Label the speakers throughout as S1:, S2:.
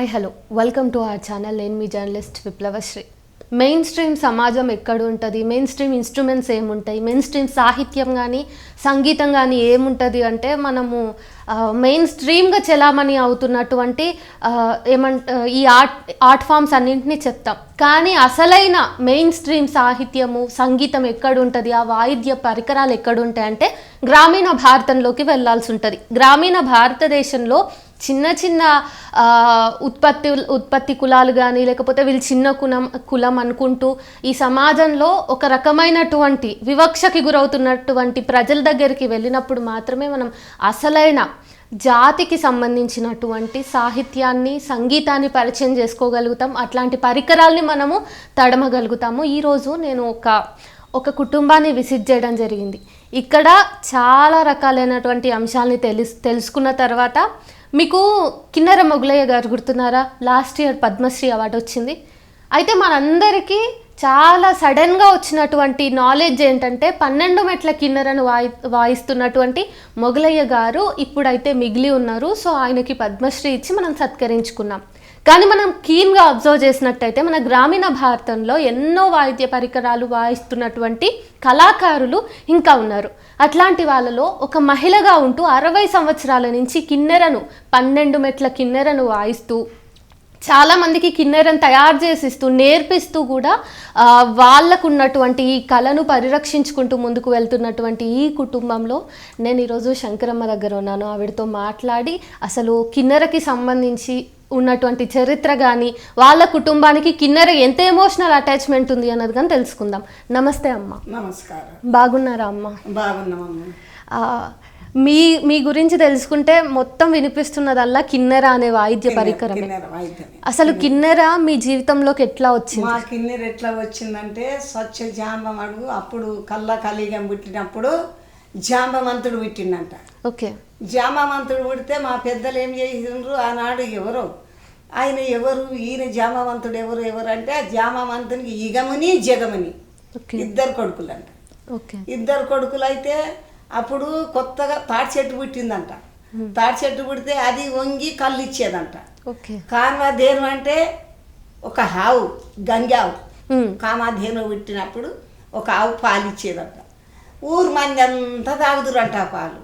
S1: Hi hello welcome to our channel. నేను మీ journalist విప్లవశ్రీ. Main stream సమాజం ఎక్కడ ఉంటుంది, మెయిన్ స్ట్రీమ్ ఇన్స్ట్రుమెంట్స్ ఏముంటాయి, మెయిన్ స్ట్రీమ్ సాహిత్యం కానీ సంగీతం కానీ ఏముంటుంది అంటే మనము మెయిన్ స్ట్రీమ్గా చలామణి అవుతున్నటువంటి ఈ ఆర్ట్ ఫామ్స్ అన్నింటినీ చెప్తాం. కానీ అసలైన మెయిన్ స్ట్రీమ్ సాహిత్యము సంగీతం ఎక్కడుంటుంది, ఆ వాయిద్య పరికరాలు ఎక్కడుంటాయి అంటే గ్రామీణ భారతంలోకి వెళ్ళాల్సి ఉంటుంది. గ్రామీణ భారతదేశంలో చిన్న చిన్న ఉత్పత్తి కులాలు కానీ లేకపోతే వీళ్ళు చిన్న కులం అనుకుంటూ ఈ సమాజంలో ఒక రకమైనటువంటి వివక్షకి గురవుతున్నటువంటి ప్రజల దగ్గరికి వెళ్ళినప్పుడు మాత్రమే మనం అసలైన జాతికి సంబంధించినటువంటి సాహిత్యాన్ని సంగీతాన్ని పరిచయం చేసుకోగలుగుతాం. అట్లాంటి పరికరాల్ని మనము తడమగలుగుతాము. ఈరోజు నేను ఒక కుటుంబాన్ని విజిట్ చేయడం జరిగింది. ఇక్కడ చాలా రకాలైనటువంటి అంశాలని తెలుసుకున్న తర్వాత మీకు కిన్నెర మొగలయ్య గారు గుర్తున్నారా? లాస్ట్ ఇయర్ పద్మశ్రీ అవార్డు వచ్చింది. అయితే మనందరికీ చాలా సడన్గా వచ్చినటువంటి నాలెడ్జ్ ఏంటంటే 12 మెట్ల కిన్నెరను వాయిస్తున్నటువంటి మొగలయ్య గారు ఇప్పుడైతే మిగిలి ఉన్నారు. సో ఆయనకి పద్మశ్రీ ఇచ్చి మనం సత్కరించుకున్నాం. కానీ మనం కీన్గా అబ్జర్వ్ చేసినట్టయితే మన గ్రామీణ భారతంలో ఎన్నో వాయిద్య పరికరాలు వాయిస్తున్నటువంటి కళాకారులు ఇంకా ఉన్నారు. అట్లాంటి వాళ్ళలో ఒక మహిళగా ఉంటూ 60 సంవత్సరాల నుంచి కిన్నెరను 12 మెట్ల కిన్నెరను వాయిస్తూ చాలామందికి కిన్నెరను తయారు చేసిస్తూ నేర్పిస్తూ కూడా వాళ్ళకు ఉన్నటువంటి ఈ కళను పరిరక్షించుకుంటూ ముందుకు వెళ్తున్నటువంటి ఈ కుటుంబంలో నేను ఈరోజు శంకరమ్మ దగ్గర ఉన్నాను. ఆవిడతో మాట్లాడి అసలు కిన్నెరకి సంబంధించి ఉన్నటువంటి చరిత్ర కానీ వాళ్ళ కుటుంబానికి కిన్నెర ఎంత ఎమోషనల్ అటాచ్మెంట్ ఉంది అన్నది కానీ తెలుసుకుందాం. నమస్తే అమ్మ.
S2: నమస్కారం.
S1: బాగున్నారా అమ్మ?
S2: బాగున్నామమ్మ.
S1: మీ గురించి తెలుసుకుంటే మొత్తం వినిపిస్తున్నదల్లా కిన్నెర అనే వాయిద్య పరికరం. అసలు కిన్నెర మీ జీవితంలోకి ఎట్లా వచ్చింది?
S2: మా కిన్నెర ఎట్లా వచ్చిందంటే స్వచ్ఛ జాంబమడుగు అప్పుడు కల్లా కలిగం పుట్టినప్పుడు జాంబమంతుడు పుట్టిందంట.
S1: ఓకే.
S2: జాంబమంతుడు పుడితే మా పెద్దలు ఏం చేసిండ్రు ఆనాడు ఎవరో ఆయన ఎవరు ఈయన జాంబమంతుడు ఎవరు అంటే ఆ జాంబమంతునికి ఇగముని జగముని ఇద్దరు కొడుకులంట. ఇద్దరు కొడుకులు అయితే అప్పుడు కొత్తగా తాటి చెట్టు పుట్టిందంట. తాటి చెట్టు పుడితే అది వంగి కళ్ళు ఇచ్చేదంట. కామాధేను అంటే ఒక ఆవు గంగావు కామాధేను పుట్టినప్పుడు ఒక ఆవు పాలు ఇచ్చేదంట. ఊరు మంది అంతా తాగుదురంట ఆ పాలు.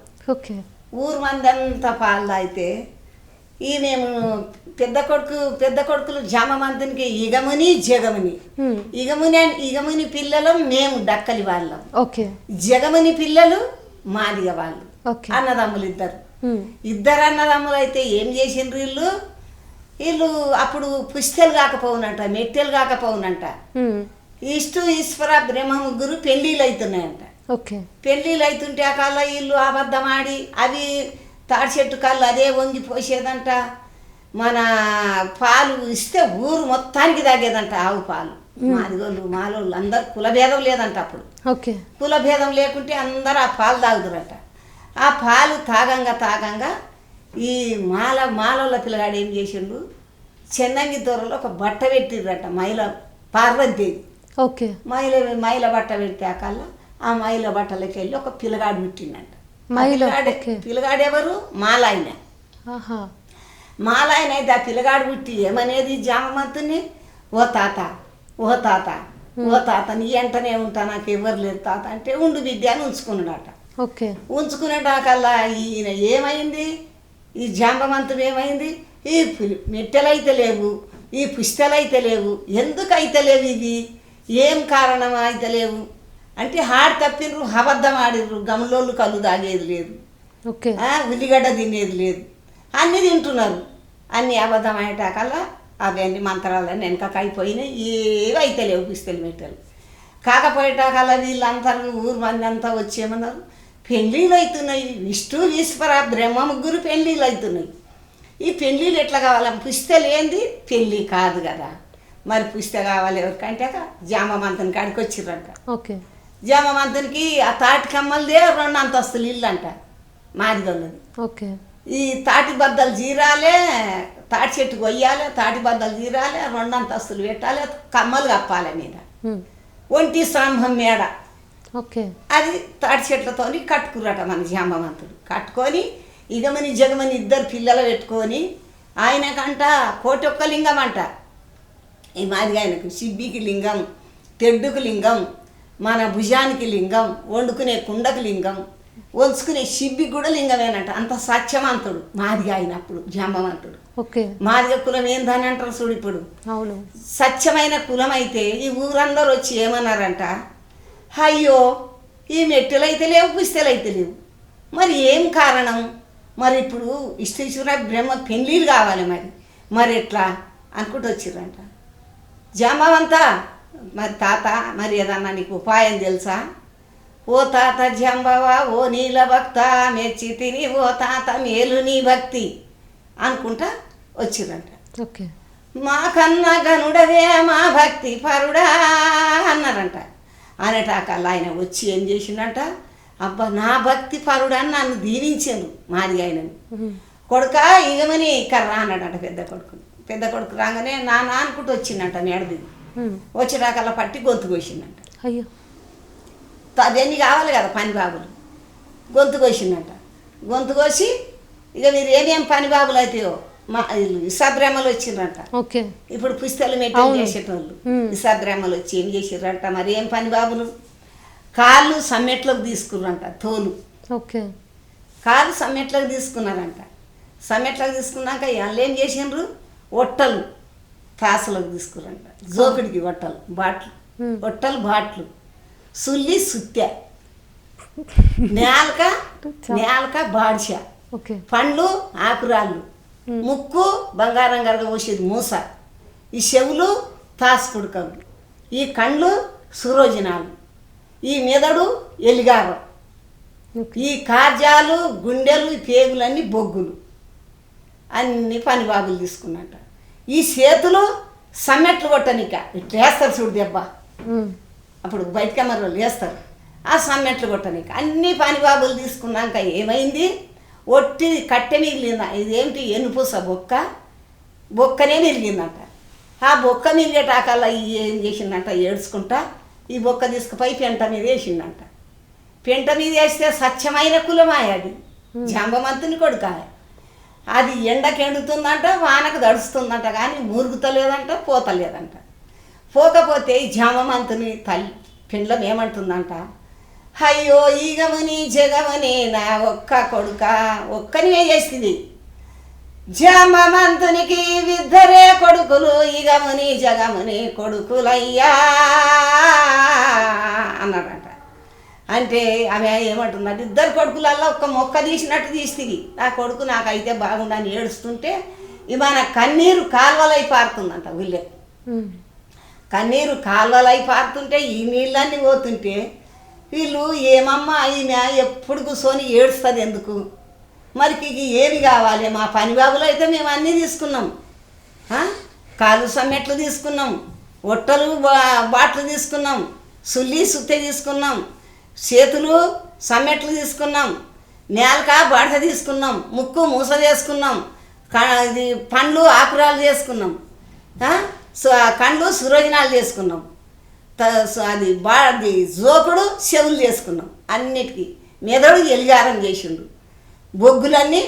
S2: ఊరు మంది అంతా పాలు తాగితే ఈయనేమో పెద్ద కొడుకులు జామమంతునికి ఇగముని జగముని ఇగముని పిల్లలు మేము డక్కలి వాళ్ళం, జగముని పిల్లలు మాదిగ వాళ్ళు. అన్నదమ్ములు ఇద్దరు అన్నదమ్ములు అయితే ఏం చేసిండ్రు వీళ్ళు అప్పుడు పుస్తెలు కాకపోవునంట, మెట్టెలు కాకపోవునంట. ఈశ్వర బ్రహ్మ ముగ్గురు పెళ్ళిళ్ళు అవుతున్నాయంట. పెళ్ళిళ్ళు అవుతుంటే ఆ కళ్ళ వీళ్ళు అబద్ధం ఆడి అవి తాడి చెట్టు కళ్ళు అదే వంగి పోసేదంట. మన పాలు ఇస్తే ఊరు మొత్తానికి తాగేదంట ఆవు పాలు. మాదిగోళ్ళు మాలోళ్ళు అందరు కులభేదం లేదంట అప్పుడు. కులభేదం లేకుంటే అందరూ ఆ పాలు తాగుదురంట. ఆ పాలు తాగంగా ఈ మాలోళ్ళ పిల్లగాడు ఏం చేసిండు, చెన్నంగి దూరంలో ఒక బట్ట పెట్టిర్రట మైల పార్వతీదేవి. మైల బట్ట పెడితే ఆ కల్లా ఆ మైల బట్టలకి వెళ్ళి ఒక పిల్లగాడు పుట్టిండంట. పిల్లగాడు ఎవరు? మాలాయన. మాలాయన అయితే ఆ పిల్లగాడు పుట్టి ఏమనేది జామమంతుని, ఓ తాత నీ వెంటనే ఉంటా, నాకు ఎవరు లేరు తాత అంటే ఉండు బిడ్డ అని ఉంచుకున్నాడట. ఉంచుకునేటాకల్లా ఈయన ఏమైంది, ఈ జాంబమంతుడు ఏమైంది, ఈ మెట్టెలైతే లేవు, ఈ పుస్తెలైతే లేవు, ఎందుకు అయితే లేవు, ఇవి ఏం కారణం అయితే లేవు అంటే హాడి తప్పినరు, అబద్ధం ఆడిర్రు. గమలోళ్ళు కళ్ళు తాగేది లేదు, ఉల్లిగడ్డ తినేది లేదు, అన్నీ తింటున్నారు. అన్నీ అబద్ధం అయ్యేటాకల్లా అవన్నీ మంత్రాలన్నీ వెనకకి అయిపోయినాయి. ఏవి అయితే లేవు పుస్తెలు మెట్టెలు. కాకపోయేటాకల్లా వీళ్ళందరూ ఊరు మంది అంతా వచ్చేమన్నారు, పెళ్ళిళ్ళు అవుతున్నాయి. విష్ణు ఈశ్వర బ్రహ్మ ముగ్గురు పెళ్ళిళ్ళు అవుతున్నాయి. ఈ పెళ్ళిళ్ళు ఎట్లా కావాలి? పుస్తెలు ఏంది పెళ్ళి కాదు కదా, మరి పుస్తె కావాలి ఎవరికంటే జామమంతుని కాడికి వచ్చిర్రంట. జామమంతునికి ఆ తాటి కమ్మలదే 2 అంతస్తులు ఇల్లు అంట మాదిగోళ్ళది. ఈ తాటి బద్దలు జీరాలే, తాటి చెట్టు కొయ్యాలి, తాటి బద్దలు జీరాలి, 2 అంతస్తులు పెట్టాలి, కమ్మలు కప్పాలి మీద, ఒంటి స్తంభం మేడ అది తాటి చెట్లతో కట్టుకురట మన జాంబమంతుడు. కట్టుకొని ఇగమని జగమని ఇద్దరు పిల్లలు పెట్టుకొని ఆయనకంట కోటొక్క లింగం అంట. ఈ మాదిగా ఆయనకు సిబ్బికి లింగం, తెడ్డుకు లింగం, మన భుజానికి లింగం, వండుకునే కుండకు లింగం, వంచుకునే సిబ్బికి కూడా లింగమేనంట. అంత సత్యవంతుడు మాదిగా అయినప్పుడు జాంబవంతుడు.
S1: ఓకే.
S2: మాదిగ కులం ఏందని అంటారు చూడు ఇప్పుడు.
S1: అవును.
S2: సత్యమైన కులం అయితే ఈ ఊరందరూ వచ్చి ఏమన్నారంట, అయ్యో ఈ మెట్టెలు అయితే లేవు, పుస్తెలు అయితే లేవు, మరి ఏం కారణం? మరి ఇప్పుడు ఇష్టేశ్వర బ్రహ్మ పెళ్ళిళ్ళు కావాలి, మరి ఎట్లా అనుకుంటూ వచ్చిర్రంట. జాంబవంతా మరి తాత మరి ఏదన్నా నీకు ఉపాయం తెలుసా? ఓ తాత జాంబవ ఓ నీల భక్త మెచ్చి తిని ఓ తాత మేలు నీ భక్తి అనుకుంటా వచ్చిర్రంట.
S1: ఓకే.
S2: మా కన్నా గనుడవే మా భక్తి పరుడా అన్నారంట. అనేటాకల్లా ఆయన వచ్చి ఏం చేసిండంట, అబ్బా నా భక్తి పరుడని నన్ను దీవించాను మాది ఆయనని. కొడుక ఇగమని ఇక్కడ రాన్నాడంట పెద్ద కొడుకు రాగానే నాన్న అనుకుంటూ వచ్చిందంట నేడది. వచ్చేటాకల్లా పట్టి గొంతు కోసిందంట.
S1: అయ్యో.
S2: అవన్నీ కావాలి కదా పని బాబులు. గొంతు కోసిందంట. గొంతు కోసి ఇక మీరు ఏమేం పని బాబులు అవుతాయో మా ఇసాబ్రహ్మలు వచ్చిండ్రంట.
S1: ఓకే.
S2: ఇప్పుడు పుస్తలు మెట్టలు చేసేటోళ్ళు ఇసాబ్రహ్మలు వచ్చి ఏం చేసిర్రంట, మరి ఏం పని బాబులు, కాళ్ళు సమ్మెట్లోకి తీసుకుర్రంట తోలు.
S1: ఓకే.
S2: కాళ్ళు సమ్మెట్లోకి తీసుకున్నారంట. సమ్మెట్లోకి తీసుకున్నాక వాళ్ళు ఏం చేసిండ్రు, ఒట్టలు తాసులోకి తీసుకురంట. జోకుడికి ఒట్టలు బాట్లు, సుల్లి సుత్య, నేలక బాడిష, పండ్లు ఆకురాళ్ళు, ముక్కు బంగారం గరగ పోసేది మూస, ఈ చెవులు తాసుకుడుకలు, ఈ కండ్లు సురోజనాలు, ఈ మెదడు ఎలిగారం, ఈ కార్జాలు గుండెలు ఈ పేగులన్నీ బొగ్గులు, అన్ని పని బాబులు తీసుకున్నట్ట. ఈ చేతులు సమ్మెట్లు కొట్టనిక ఇట్లా వేస్తారు చూడు దెబ్బ, అప్పుడు బయటకెమ్మరు వాళ్ళు వేస్తారు, ఆ సమ్మెట్లు కొట్టనిక అన్ని పని బాబులు తీసుకున్నాక ఏమైంది, ఒట్టి కట్టె మిగిలిందా, ఇదేమిటి ఎనుపూస బొక్కనే మిరిగిందంట. ఆ బొక్క మిరిగేటాకల్లా ఏం చేసిందంట, ఏడ్చుకుంటా ఈ బొక్క తీసుకుపోయి పెంట మీద వేసిందంట. పెంట మీద వేస్తే స్వచ్ఛమైన కులమాయ అది, జాంబవంతుని కొడుక. అది ఎండకు ఎండుతుందంట, వానకు దడుస్తుందంట, కానీ మురుగుతలేదంట, పోతలేదంట. పోకపోతే ఈ జాంబవంతుని తల్లి పెండ్లం ఏమంటుందంట, అయ్యో ఈగమని జగమని నా ఒక్క కొడుక, ఒక్కనివే చేస్తుంది, జాంబవంతునికి ఇద్దరే కొడుకులు, ఈగముని జగముని కొడుకులయ్యా అన్నాడంట. అంటే ఆమె ఏమంటుందంటే, ఇద్దరు కొడుకులల్లో ఒక్క మొక్క తీసినట్టు తీస్తుంది, నా కొడుకు నాకైతే బాగుండని ఏడుస్తుంటే మన కన్నీరు కాల్వలై పారుతుందంట. ఊళ్ళే కన్నీరు కాల్వలై పారుతుంటే ఈ నీళ్ళన్నీ పోతుంటే వీళ్ళు ఏమమ్మా ఈమె ఎప్పుడు కూర్చొని ఏడుస్తుంది ఎందుకు, మరికి ఏమి కావాలి, మా పని బాబులు అయితే మేము అన్నీ తీసుకున్నాం, కాలు సమ్మెట్లు తీసుకున్నాం, ఒట్టలు బాట్లు తీసుకున్నాం, సుల్లి సుత్తె తీసుకున్నాం, చేతులు సమ్మెట్లు తీసుకున్నాం, నేలక బాడత తీసుకున్నాం, ముక్కు మూస చేసుకున్నాం, ఇది పండ్లు ఆకురాలు చేసుకున్నాం, కండ్లు సురోజనాలు చేసుకున్నాం, అది జోకుడు చెవులు చేసుకున్నాం, అన్నిటికీ మెదడు ఎలిగారం చేసిండు, బొగ్గులన్నీ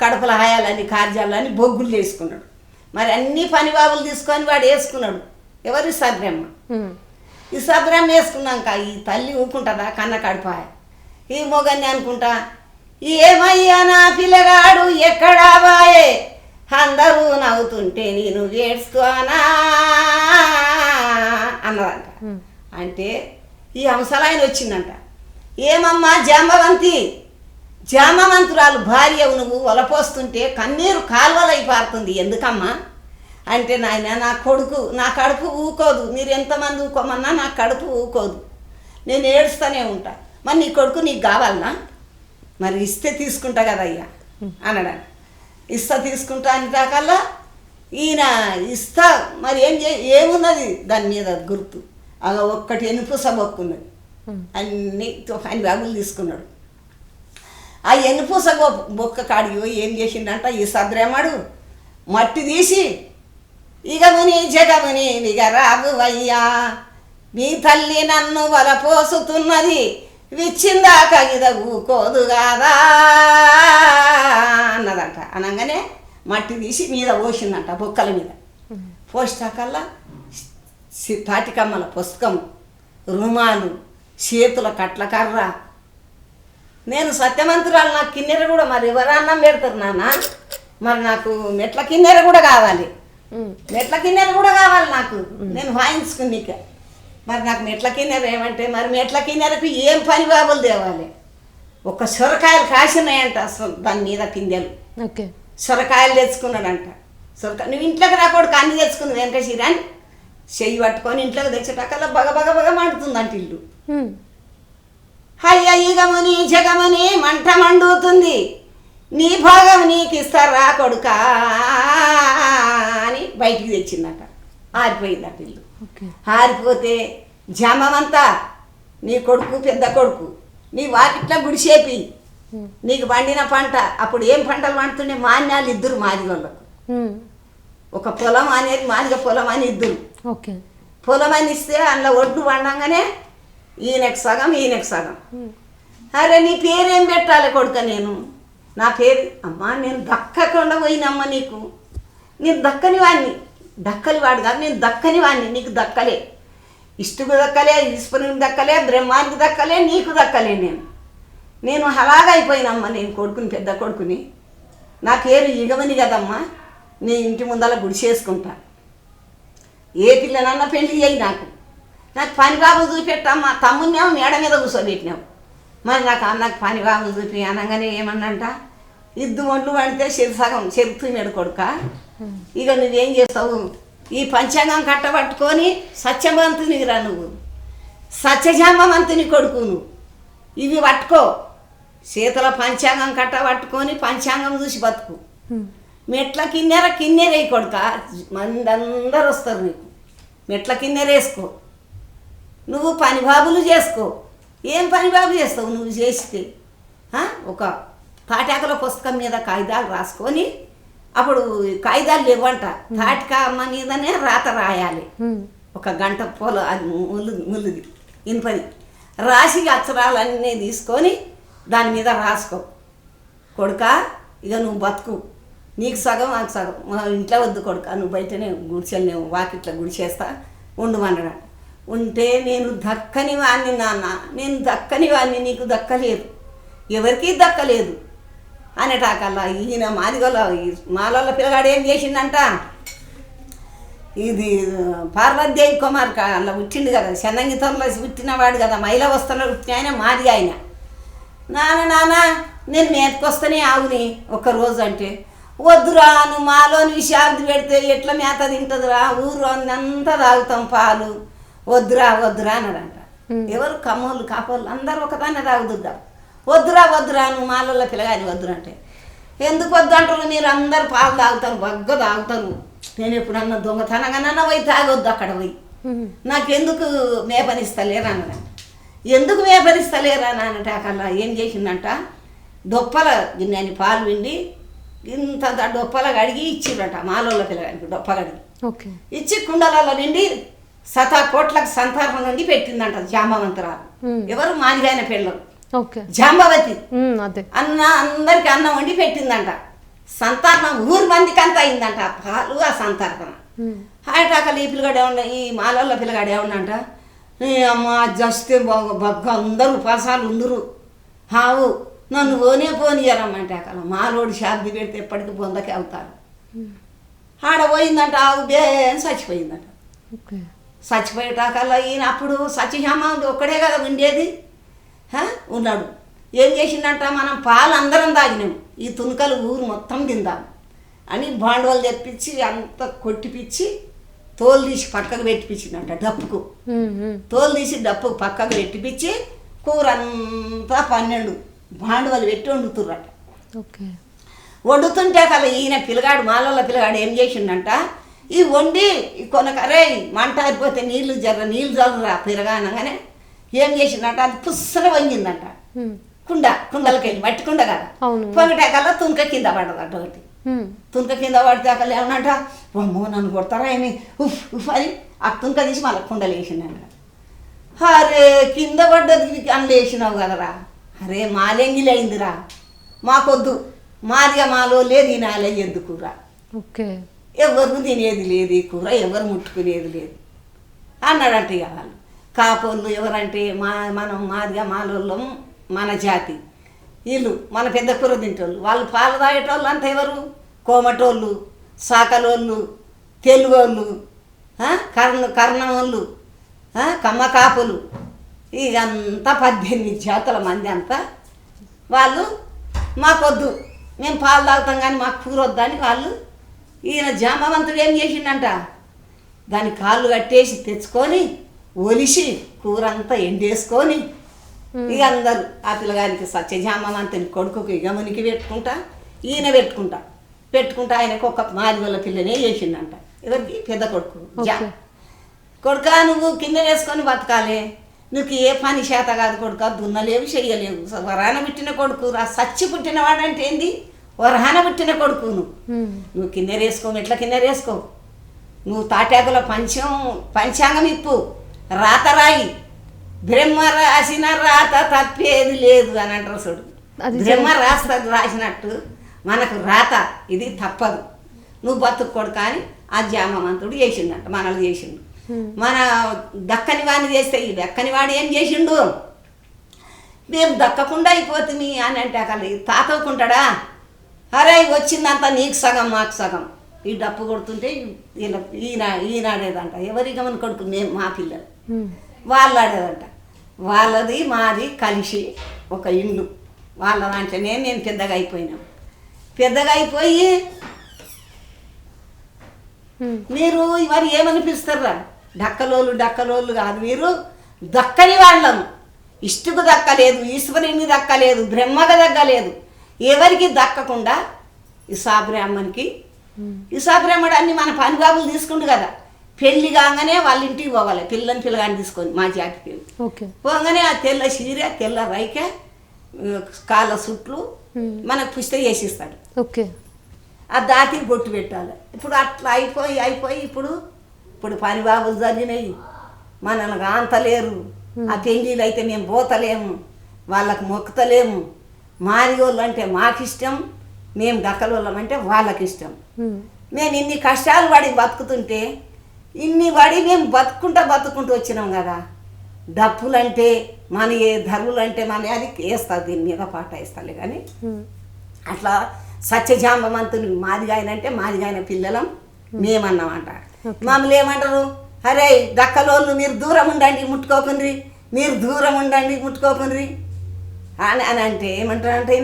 S2: కడపల హాయాలన్నీ కార్యాలన్నీ బొగ్గులు చేసుకున్నాడు. మరి అన్ని పని బాబులు తీసుకొని వాడు వేసుకున్నాడు. ఎవరు ఇసాబ్రహ్మ. ఇసాబ్రహ్మ వేసుకున్నాక ఈ తల్లి ఊరుకుంటుందా, కన్న కడపాయ. ఈ మొగన్ని అనుకుంటా, ఏమయ్యా నా పిల్లగాడు ఎక్కడా బాయే, అందరూ నవ్వుతుంటే నేను ఏడ్చుకోనా అన్నదంట. అంటే ఈ హంసలాయన వచ్చిందంట, ఏమమ్మా జాంబవంతురాలు భార్యవు నువ్వు వలపోస్తుంటే కన్నీరు కాల్వలై పారుతుంది ఎందుకమ్మా అంటే, నాయన నా కడుపు ఊకోదు, మీరు ఎంతమంది ఊకోమన్నా నా కడుపు ఊకోదు, నేను ఏడుస్తూనే ఉంటా, మరి నీ కొడుకు నీకు కావాలనా, మరి ఇస్తే తీసుకుంటా కదయ్యా అన్నాడు. ఇస్తా తీసుకుంటా అనేటాకల్లా ఈయన ఇస్తా మరి ఏమున్నది దాని మీద గుర్తు, అలా ఒక్కటి ఎనుపూస బొక్కున్నది, అన్నీ పని బాగులు తీసుకున్నాడు. ఆ ఎనుపూస బొక్క కాడికి ఏం చేసిండంట ఈ సద్రేమాడు, మట్టి తీసి ఇగముని జగముని ఇక రాబు అయ్యా, మీ తల్లి నన్ను వలపోసుతున్నది, విచ్చిందాక ఇద ఊకోదు కాదా అన్నదంట. అనగానే మట్టి తీసి మీద పోసిందంట బొక్కల మీద పోసినాకల్లా తాటికమ్మల పుస్తకం, రుమాలు, చేతుల కట్ల కర్ర. నేను సత్యవంతురాలు, నాకు కిన్నెర కూడా మరి ఎవరు అన్నం పెడతారు నాన్న, మరి నాకు మెట్ల కిన్నెర కూడా కావాలి, మెట్ల కిన్నెర కూడా కావాలి నాకు, నేను వాయించుకునిక. మరి నాకు మెట్ల కిన్నెర ఏమంటే మరి మెట్ల కిన్నెరకు ఏం పని బాబులు తేవాలి. ఒక సొరకాయలు కాసినాయంట అసలు దాని మీద కిందెలు. సొరకాయలు తెచ్చుకున్నాడంట. నువ్వు ఇంట్లోకి రాకూడదు అన్ని తెచ్చుకుంది వెంకటేశ్వరి అని చెయ్యి పట్టుకొని ఇంట్లోకి తెచ్చేటకల్లా బగ బగ బగ మండుతుందంట ఇల్లు. హయ్య ఈగముని జగముని మంట మండుతుంది, నీ భాగం నీకు ఇస్తారా కొడుకా అని బయటికి తెచ్చిందట. ఆరిపోయిందట ఇల్లు. ఆరిపోతే జమమంతా నీ కొడుకు పెద్ద కొడుకు నీ వాకిట్లా గుడిసేపి నీకు పండిన పంట. అప్పుడు ఏం పంటలు పండుతుండే, మాన్యాలు ఇద్దరు మాదిగోళ్ళకు. ఒక పొలం అనేది మాదిగ పొలం అని ఇద్దరు పొలం అని ఇస్తే అందులో ఒడ్డు పండంగానే ఈయనకు సగం ఈయనకు సగం. అరే నీ పేరేం పెట్టాలి కొడుక, నేను నా పేరు అమ్మా నేను దక్కకుండా పోయినమ్మ నీకు, నేను దక్కని వాడిని, దక్కని వాడు కాదు నేను దక్కని వాడిని, నీకు దక్కలే, ఇష్టుకు దక్కలే, ఈశ్వరునికి దక్కలే, బ్రహ్మానికి దక్కలే, నీకు దక్కలే, నేను అలాగా అయిపోయినమ్మా, నేను కొడుకుని పెద్ద కొడుకుని, నా పేరు ఇగమని కదమ్మా, నీ ఇంటి ముందల గుడిసేసుకుంటా, ఏ పిల్లనన్నా పెళ్ళి అయ్యి నాకు పని బాబు చూపెట్టమ్మా. తమ్మున్నేమో మేడ మీద కూర్చోబెట్టినావు, మరి నాకు పని బాబు చూపి అనగానే ఏమన్నంట, ఇద్దు ఒళ్ళు పడితే సగం చెరుతూ మేడు కొడుక, ఇక నువ్వేం చేస్తావు, ఈ పంచాంగం కట్టబట్టుకొని సత్యవంతునికి రా, నువ్వు సత్యజామవంతుని కొడుకు, నువ్వు ఇవి పట్టుకో, చేతుల పంచాంగం కట్టబట్టుకొని పంచాంగం చూసి బతుకు, మెట్ల కిన్నెరయ్యి కొడుక, మంది అందరు వస్తారు నీకు, మెట్ల కిన్నెరేసుకో, నువ్వు పని బాబులు చేసుకో. ఏం పని బాబు చేస్తావు నువ్వు చేస్తే, ఒక తాటాకుల పుస్తకం మీద కాగితాలు రాసుకొని, అప్పుడు కాగితాలు లేవంట, తాటిక అమ్మ మీదనే రాత రాయాలి, ఒక గంట పొలం అది ముళ్ళుది ఇనుపది రాసి అక్షరాలన్నీ తీసుకొని దాని మీద రాసుకో కొడుక, ఇక నువ్వు బతుకు, నీకు సగం నాకు సగం, మా ఇంట్లో వద్దు కొడుక, నువ్వు బయటనే గుడిచెల్ని వాకిట్లా గుడిచేస్తా ఉండమన్నాడు. ఉంటే నేను దక్కని వాడిని నాన్న, నేను దక్కని వాడిని, నీకు దక్కలేదు, ఎవరికీ దక్కలేదు అనేటాకల్లా ఈయన మాదిగోళ్ళ మాలోళ్ళ పిల్లగాడు ఏం చేసిందంట, ఇది పార్వతీదేవి కుమార్ అలా పుట్టిండు కదా, చెన్నంగితోలో పుట్టినవాడు కదా, మహిళా వస్త్రంలో పుట్టిన ఆయన మాది ఆయన. నాన్న నేను మేతకొస్తేనే ఆవుని ఒక్కరోజు అంటే, వద్దురా నువ్వు మాలోని విషయాలు పెడితే ఎట్లా మేత తింటుందిరా, ఊరు అంతా తాగుతాం పాలు, వద్దురా అన్నాడంట. ఎవరు కమ్మోళ్ళు కాపోళ్ళు అందరూ ఒకదాన్ని తాగుద్దాం, వద్దురా నువ్వు మాలోళ్ళ పిల్లగాని వద్దురా అంటే, ఎందుకు వద్దు అంటారు, మీరు అందరు పాలు తాగుతారు, బగ్గ తాగుతారు, నేను ఎప్పుడన్నా దొంగతనంగానన్నా పోయి తాగొద్దు అక్కడ పోయి, నాకెందుకు మేపనిస్తలేరా అన్నాడంట. ఎందుకు మేపనిస్తలేరా అనంటే అక్కడ ఏం చేసిందంట, దొప్పల గిన్నెని పాలు పిండి ఇంత డొప్పల కడిగి ఇచ్చిరట మాలోళ్ళ పిల్లగానికి, డొప్ప కడిగి ఇచ్చి కుండలలో నిండి కోట్లకు సంతానం నుండి పెట్టిందంట జాంబవంతురాలు. ఎవరు మాదిగైన పిల్లలు జాంబవతి అన్న అందరికి అన్నం వండి పెట్టిందంట. సంతానం ఊరి మందికి అంతా అయిందంట పాలు ఆ సంతానం. హాయటాకలు ఈ పిల్లగాడు ఏమన్నా, ఈ మాలోళ్ళ పిల్లగాడు ఏమన్నంట, అమ్మ జస్తే బగ్గ అందరూ ఉపాసాలు ఉందరు, హావు నన్ను పోనీయరమ్మంటే అక్కడ మాలోడు శాంతి పెడితే ఎప్పటికీ బొందకే అవుతారు. ఆడ పోయిందంట, ఆవు బేని చచ్చిపోయిందంట. చచ్చిపోయేటాకల్లా ఈయన అప్పుడు సత్యశామంతుడు ఒక్కడే కదా ఉండేది, ఉన్నాడు. ఏం చేసిందంట, మనం పాలు అందరం తాగినాం, ఈ తునకలు ఊరు మొత్తం తిందాం అని బాండవాళ్ళు తెప్పించి అంత కొట్టిపిచ్చి తోలు తీసి పక్కకు పెట్టిపించిందంట. డప్పుకు తోలు తీసి డప్పుకు పక్కకు పెట్టిపించి కూర అంతా 12 బాండవాళ్ళు పెట్టి వండుతుర్రట. వండుతుంటే కదా ఈయన పిల్లగాడు మాలోళ్ళ పిల్లగాడు ఏం చేసిండంట, ఈ వండి కొనకరే మంట అయిపోతే నీళ్ళు జల్లురా పిరగానగానే ఏం చేసిందంట, అది పుస్సగా వంగిందంట. కుండలకెళ్ళి మట్టి కుండ కదా, పొగటాకల్లా తునక కింద పడదట. ఒకటి తునక కింద పడితే అక్కడ ఏమన్నట, అమ్మో నన్ను కొడతారా ఏమి ఉఫ్ అని ఆ తునక తీసి మళ్ళీ కుండలు వేసిందంట. అరే కింద పడ్డది అందులో వేసినావు కదరా, అరే మాలెంగిలి అయిందిరా, మాకొద్దు మాదిగా మాలోలే తినాలి ఎందుకురా,
S1: ఓకే.
S2: ఎవరు తినేది లేదు ఈ కూర, ఎవరు ముట్టుకునేది లేదు అన్నాడంట. ఇక వాళ్ళు కాపోళ్ళు ఎవరంటే మనం మాదిగా మాలోళ్ళం, మన జాతి వీళ్ళు మన పెద్ద కూర తింటోళ్ళు. వాళ్ళు పాలు తాగేటోళ్ళు అంతా ఎవరు, కోమటోళ్ళు, సాకలోళ్ళు, తెలుగోళ్ళు, కర్ణోళ్ళు, కమ్మకాపులు, ఇదంతా 18 జాతుల మంది అంతా. వాళ్ళు మాకొద్దు, మేము పాలు తాగుతాం కానీ మాకు కూర వద్దని వాళ్ళు. ఈయన జామవంతుడు ఏం చేసిండంట, దాని కాళ్ళు కట్టేసి తెచ్చుకొని ఒలిసి కూర అంతా ఎండేసుకొని ఇక అందరు ఆ పిల్లగానికి సత్యజామవంతుని కొడుకుకి గమనికి పెట్టుకుంటా, ఈయన పెట్టుకుంటా ఆయనకు ఒక మాదిగొల్ల పిల్లనే చేసిండంట. ఎవరికి, పెద్ద కొడుకు. కొడుక నువ్వు కింద వేసుకొని బతకాలి, నువ్వు ఏ పని చేత కాదు కొడుక, దున్నలేవు చెయ్యలేవు, వరాన పుట్టిన కొడుకు రా, సచ్చి పుట్టినవాడంటే ఏంది, వరహాన పుట్టిన కొడుకు నువ్వు కిందరేసుకో, ఎట్లా కిందరేసుకో, నువ్వు తాటాకుల పంచాంగం ఇప్పు, రాత రాయి, బ్రహ్మ రాసిన రాత తప్పేది లేదు అని అంటారు చూడు. బ్రహ్మ రాసినట్టు మనకు రాత ఇది తప్పదు, నువ్వు బతుక్కోడు కానీ ఆ జామవంతుడు చేసిండంట, మనల్ని చేసిండు. మన దక్కని వాడిని చేస్తే ఈ దక్కని వాడు ఏం చేసిండు, మేము దక్కకుండా అయిపోతుంది అని అంటే అక్కడ తాతవుకుంటాడా, అరే వచ్చిందంతా నీకు సగం మాకు సగం. ఈ డప్పు కొడుతుంటే ఈనాడేదంట, ఎవరి గమని కొడుకు మేము మా పిల్లలు వాళ్ళు ఆడేదంట. వాళ్ళది మాది కలిసి ఒక ఇల్లు, వాళ్ళ దాంట్లోనే నేను పెద్దగా అయిపోయి మీరు మరి ఏమనిపిస్తారా, డక్కలోళ్ళు కాదు, మీరు దక్కని వాళ్ళము, ఇష్టుకు దక్కలేదు, ఈశ్వరుని దక్కలేదు, బ్రహ్మకు దక్కలేదు, ఎవరికి దక్కకుండా ఇసాబ్రాహ్మణ్కి, ఇసాబ్రాహ్మణుడు అన్ని మన పనిబాబులు తీసుకుండు కదా, పెళ్లి కాగానే వాళ్ళ ఇంటికి పోవాలి, పిల్లగాని తీసుకొని మా జాతికి పోగానే ఆ తెల్ల చీర, తెల్ల రైక, కాళ్ళ సుట్లు మనకు పుస్తకం చేసిస్తాడు. ఆ దాతికి బొట్టు పెట్టాలి. ఇప్పుడు అట్లా అయిపోయి ఇప్పుడు పనిబాబులు జరిగినాయి, మనల్ని కాంతలేరు, ఆ పెళ్ళిళ్ళు అయితే మేము పోతలేము, వాళ్ళకు మొక్కుతలేము, మాదిగోళ్ళు అంటే మాకు ఇష్టం, మేము దక్కలోళ్ళం అంటే వాళ్ళకి ఇష్టం. మేము ఇన్ని కష్టాలు పడి బతుకుతుంటే మేము బతుకుంటూ వచ్చినాం కదా, డప్పులంటే మన ధర్ములంటే మన అది వేస్తుంది, దీని మీద పాట వేస్తాలే కానీ అట్లా సత్యజామవంతుని మాదిగాయనంటే మాదిగాయన పిల్లలం మేమన్నామంట. మమ్మల్ని ఏమంటారు, అరే దక్కలోళ్ళు మీరు దూరం ఉండండి ముట్టుకోకుండ్రి, మీరు దూరం ఉండండి ముట్టుకోకుండ్రి అని అంటే ఏమంటారంటే,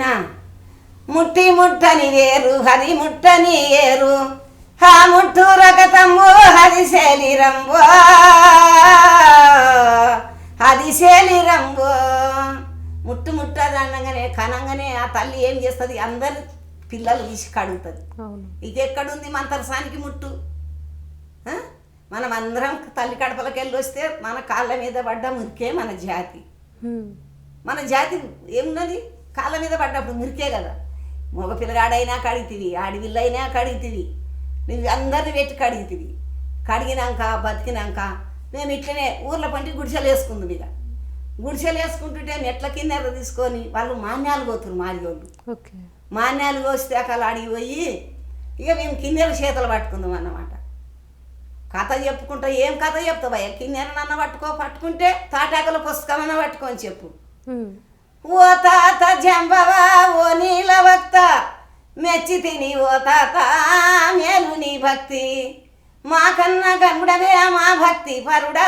S2: ముట్టని వేరు హరి ముట్టని ఏరు, హా ముట్టు రకతమ్మో హరి శేలిరంబో, హరి శేలిరంబో. ముట్టది అనగానే కనంగానే ఆ తల్లి ఏం చేస్తుంది, అందరు పిల్లలు తీసి కడుగుతుంది. ఇది ఎక్కడుంది మంతరసానికి ముట్టు, మనం అందరం తల్లి కడపలకి వెళ్ళి వస్తే మన కాళ్ళ మీద పడ్డ మురికే మన జాతి. మన జాతి ఏమున్నది, కాళ్ళ మీద పడ్డప్పుడు మురికే కదా. మగ పిల్లగాడైనా కడుగుతుంది, ఆడవిల్లైనా కడుగుతుంది, నువ్వు అందరిని పెట్టి కడుగుతుంది. కడిగినాక బతికినాక మేము ఇట్లనే ఊర్ల పంటి గుడిసెలు వేసుకుందాం. ఇక గుడిసెలు వేసుకుంటుంటే మెట్ల కింద తీసుకొని వాళ్ళు మాన్యాలు పోతున్నారు, మాదిగోళ్ళు మాన్యాలు కోస్తే అక్కడ అడిగి పోయి ఇక మేము కిన్నెర చేతులు పట్టుకుందాం అన్నమాట. కథ చెప్పుకుంటా, ఏం కథ చెప్తావయ్యా, కిన్నెరనన్న పట్టుకుంటే తాటాకుల పుస్తకమన్నా పట్టుకొని చెప్పు. ఓ తాత జంబవా ఓ నీల భక్త, మెచ్చి తిని ఓ తాత మేలు నీ భక్తి, మాకన్నా గనుడవే మా భక్తి పరుడా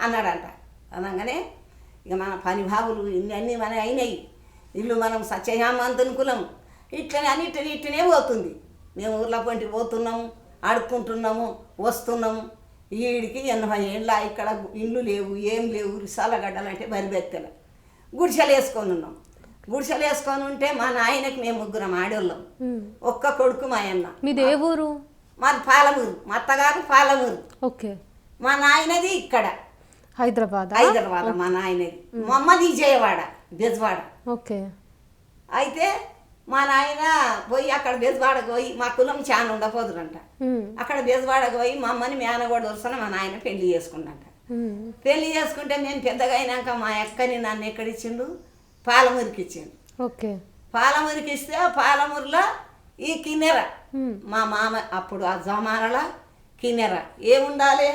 S2: అన్నాడంట. అనగానే ఇక మన పనిభావులు ఇన్ని మన అయినాయి, ఇల్లు మనం సత్యజామవంతుని కులం, ఇట్లనే ఇట్లనే పోతుంది. మేము ఊర్ల పొంటి పోతున్నాము, ఆడుకుంటున్నాము, వస్తున్నాము. వీడికి 80 ఏళ్ళ ఇక్కడ ఇల్లు లేవు, ఏం లేవు, రిసాలగడ్డలంటే బరిబెత్తెల గుడిసెలు వేసుకొని ఉన్నాం. గుడిసెలు వేసుకొని ఉంటే మా నాయనకి మేము 3 ఆడోళ్ళం, ఒక్క కొడుకు మా అన్న.
S1: మీది ఏ ఊరు?
S2: మాది పాలమూరు, మా అత్తగారు పాలమూరు. మా నాయనది ఇక్కడ
S1: హైదరాబాద్.
S2: మా నాయనది, మా అమ్మది విజయవాడ బెజవాడ. అయితే మా నాయన పోయి అక్కడ బెజవాడకు పోయి, మా కులం చాలా ఉండపోదురంట, అక్కడ బెజవాడకు పోయి మా అమ్మని మేనగోడు వరుసన మా నాయన పెళ్లి చేసుకున్నట. పెళ్లి చేసుకుంటే మేము పెద్దగా అయినాక మా అక్కని నన్ను ఎక్కడిచ్చిండు, పాలమూరికి ఇచ్చిండు. పాలమూరికి ఇస్తే ఆ పాలమూరులో ఈ కిన్నెర మా మామ అప్పుడు ఆ జమానల కిన్నెర ఏముండాలి,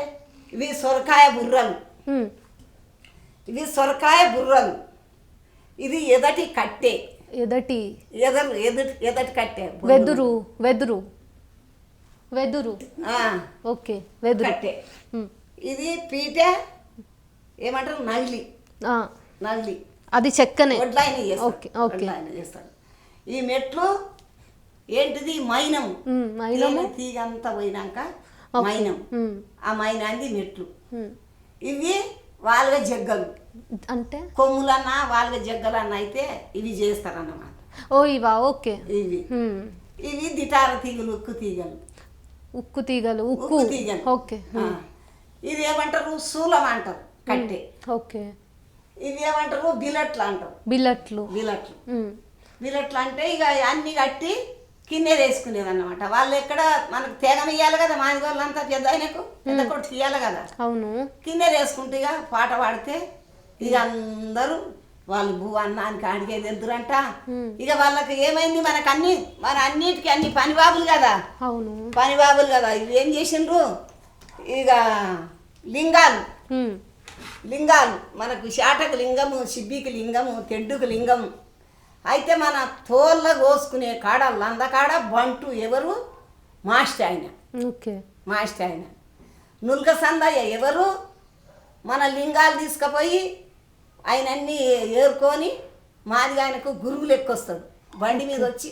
S2: ఇవి సొరకాయ బుర్రలు, ఇవి సొరకాయ బుర్రలు, ఇది ఎదటి కట్టే,
S1: ఎదటి
S2: ఎదటి కట్టే
S1: వెదురు వెదురు వెదురు ఓకే వెదురు
S2: కట్టే. ఇది పీట ఏమంటారు నల్లి, నల్లి
S1: అది చెక్కనే
S2: వడ్లాయన
S1: ఓకే ఓకే
S2: చేస్తాడు. ఈ మెట్లు ఏంటిది మైనము,
S1: మైనము
S2: తీగ అంతా పోయినాక మైనం, ఆ మైనాంది మెట్లు. ఇవి వాళ్ళ జగ్గలు
S1: అంటే
S2: కొమ్ములన్నా వాళ్ళ జగ్గలన్నా అయితే ఇవి చేస్తారన్నమాట.
S1: ఓ ఇవా ఓకే.
S2: ఇవి ఇవి దిటార తీగలు, ఉక్కు తీగలు,
S1: ఉక్కు తీగలు, ఉక్కు
S2: తీగలు.
S1: ఓకే.
S2: ఇది ఏమంటారు శూలం అంటారు కట్టే.
S1: ఓకే.
S2: ఇవి ఏమంటారు బిలట్లు అంటారు.
S1: బిల్లట్లు
S2: బిలట్లు బిలట్లు అంటే ఇక అన్ని కట్టి కిన్నెర వేసుకునేది అన్నమాట. వాళ్ళు ఎక్కడ మనకు తేగం ఇయ్యాలి కదా, మాది వాళ్ళంతా పెద్ద ఆయనకు పెద్ద కొట్టు తీయాలి కదా.
S1: అవును.
S2: కిన్నెర వేసుకుంటే ఇక పాట పాడితే ఇక అందరూ వాళ్ళు భూ అన్నానికి అడిగేది ఎదురంట. ఇక వాళ్ళకి ఏమైంది, మనకు అన్ని మన అన్నిటికీ అన్ని పనిబాబులు కదా.
S1: అవును,
S2: పనిబాబులు కదా. ఇవి ఏం చేసిండ్రు, ఇక లింగాలు లింగాలు మనకు శాటకు లింగము, సిబ్బికి లింగము, తెడ్డుకు లింగము. అయితే మన తోళ్ళ కోసుకునే కాడ లందకాడ బంటు ఎవరు, మాస్టర్ ఆయన.
S1: ఓకే.
S2: మాస్టర్ ఆయన. నుల్క సందయ్య ఎవరు, మన లింగాలు తీసుకుపోయి ఆయన అన్నీ ఏరుకొని మాదిగా ఆయనకు గురువులు ఎక్కువస్తాడు, బండి మీద వచ్చి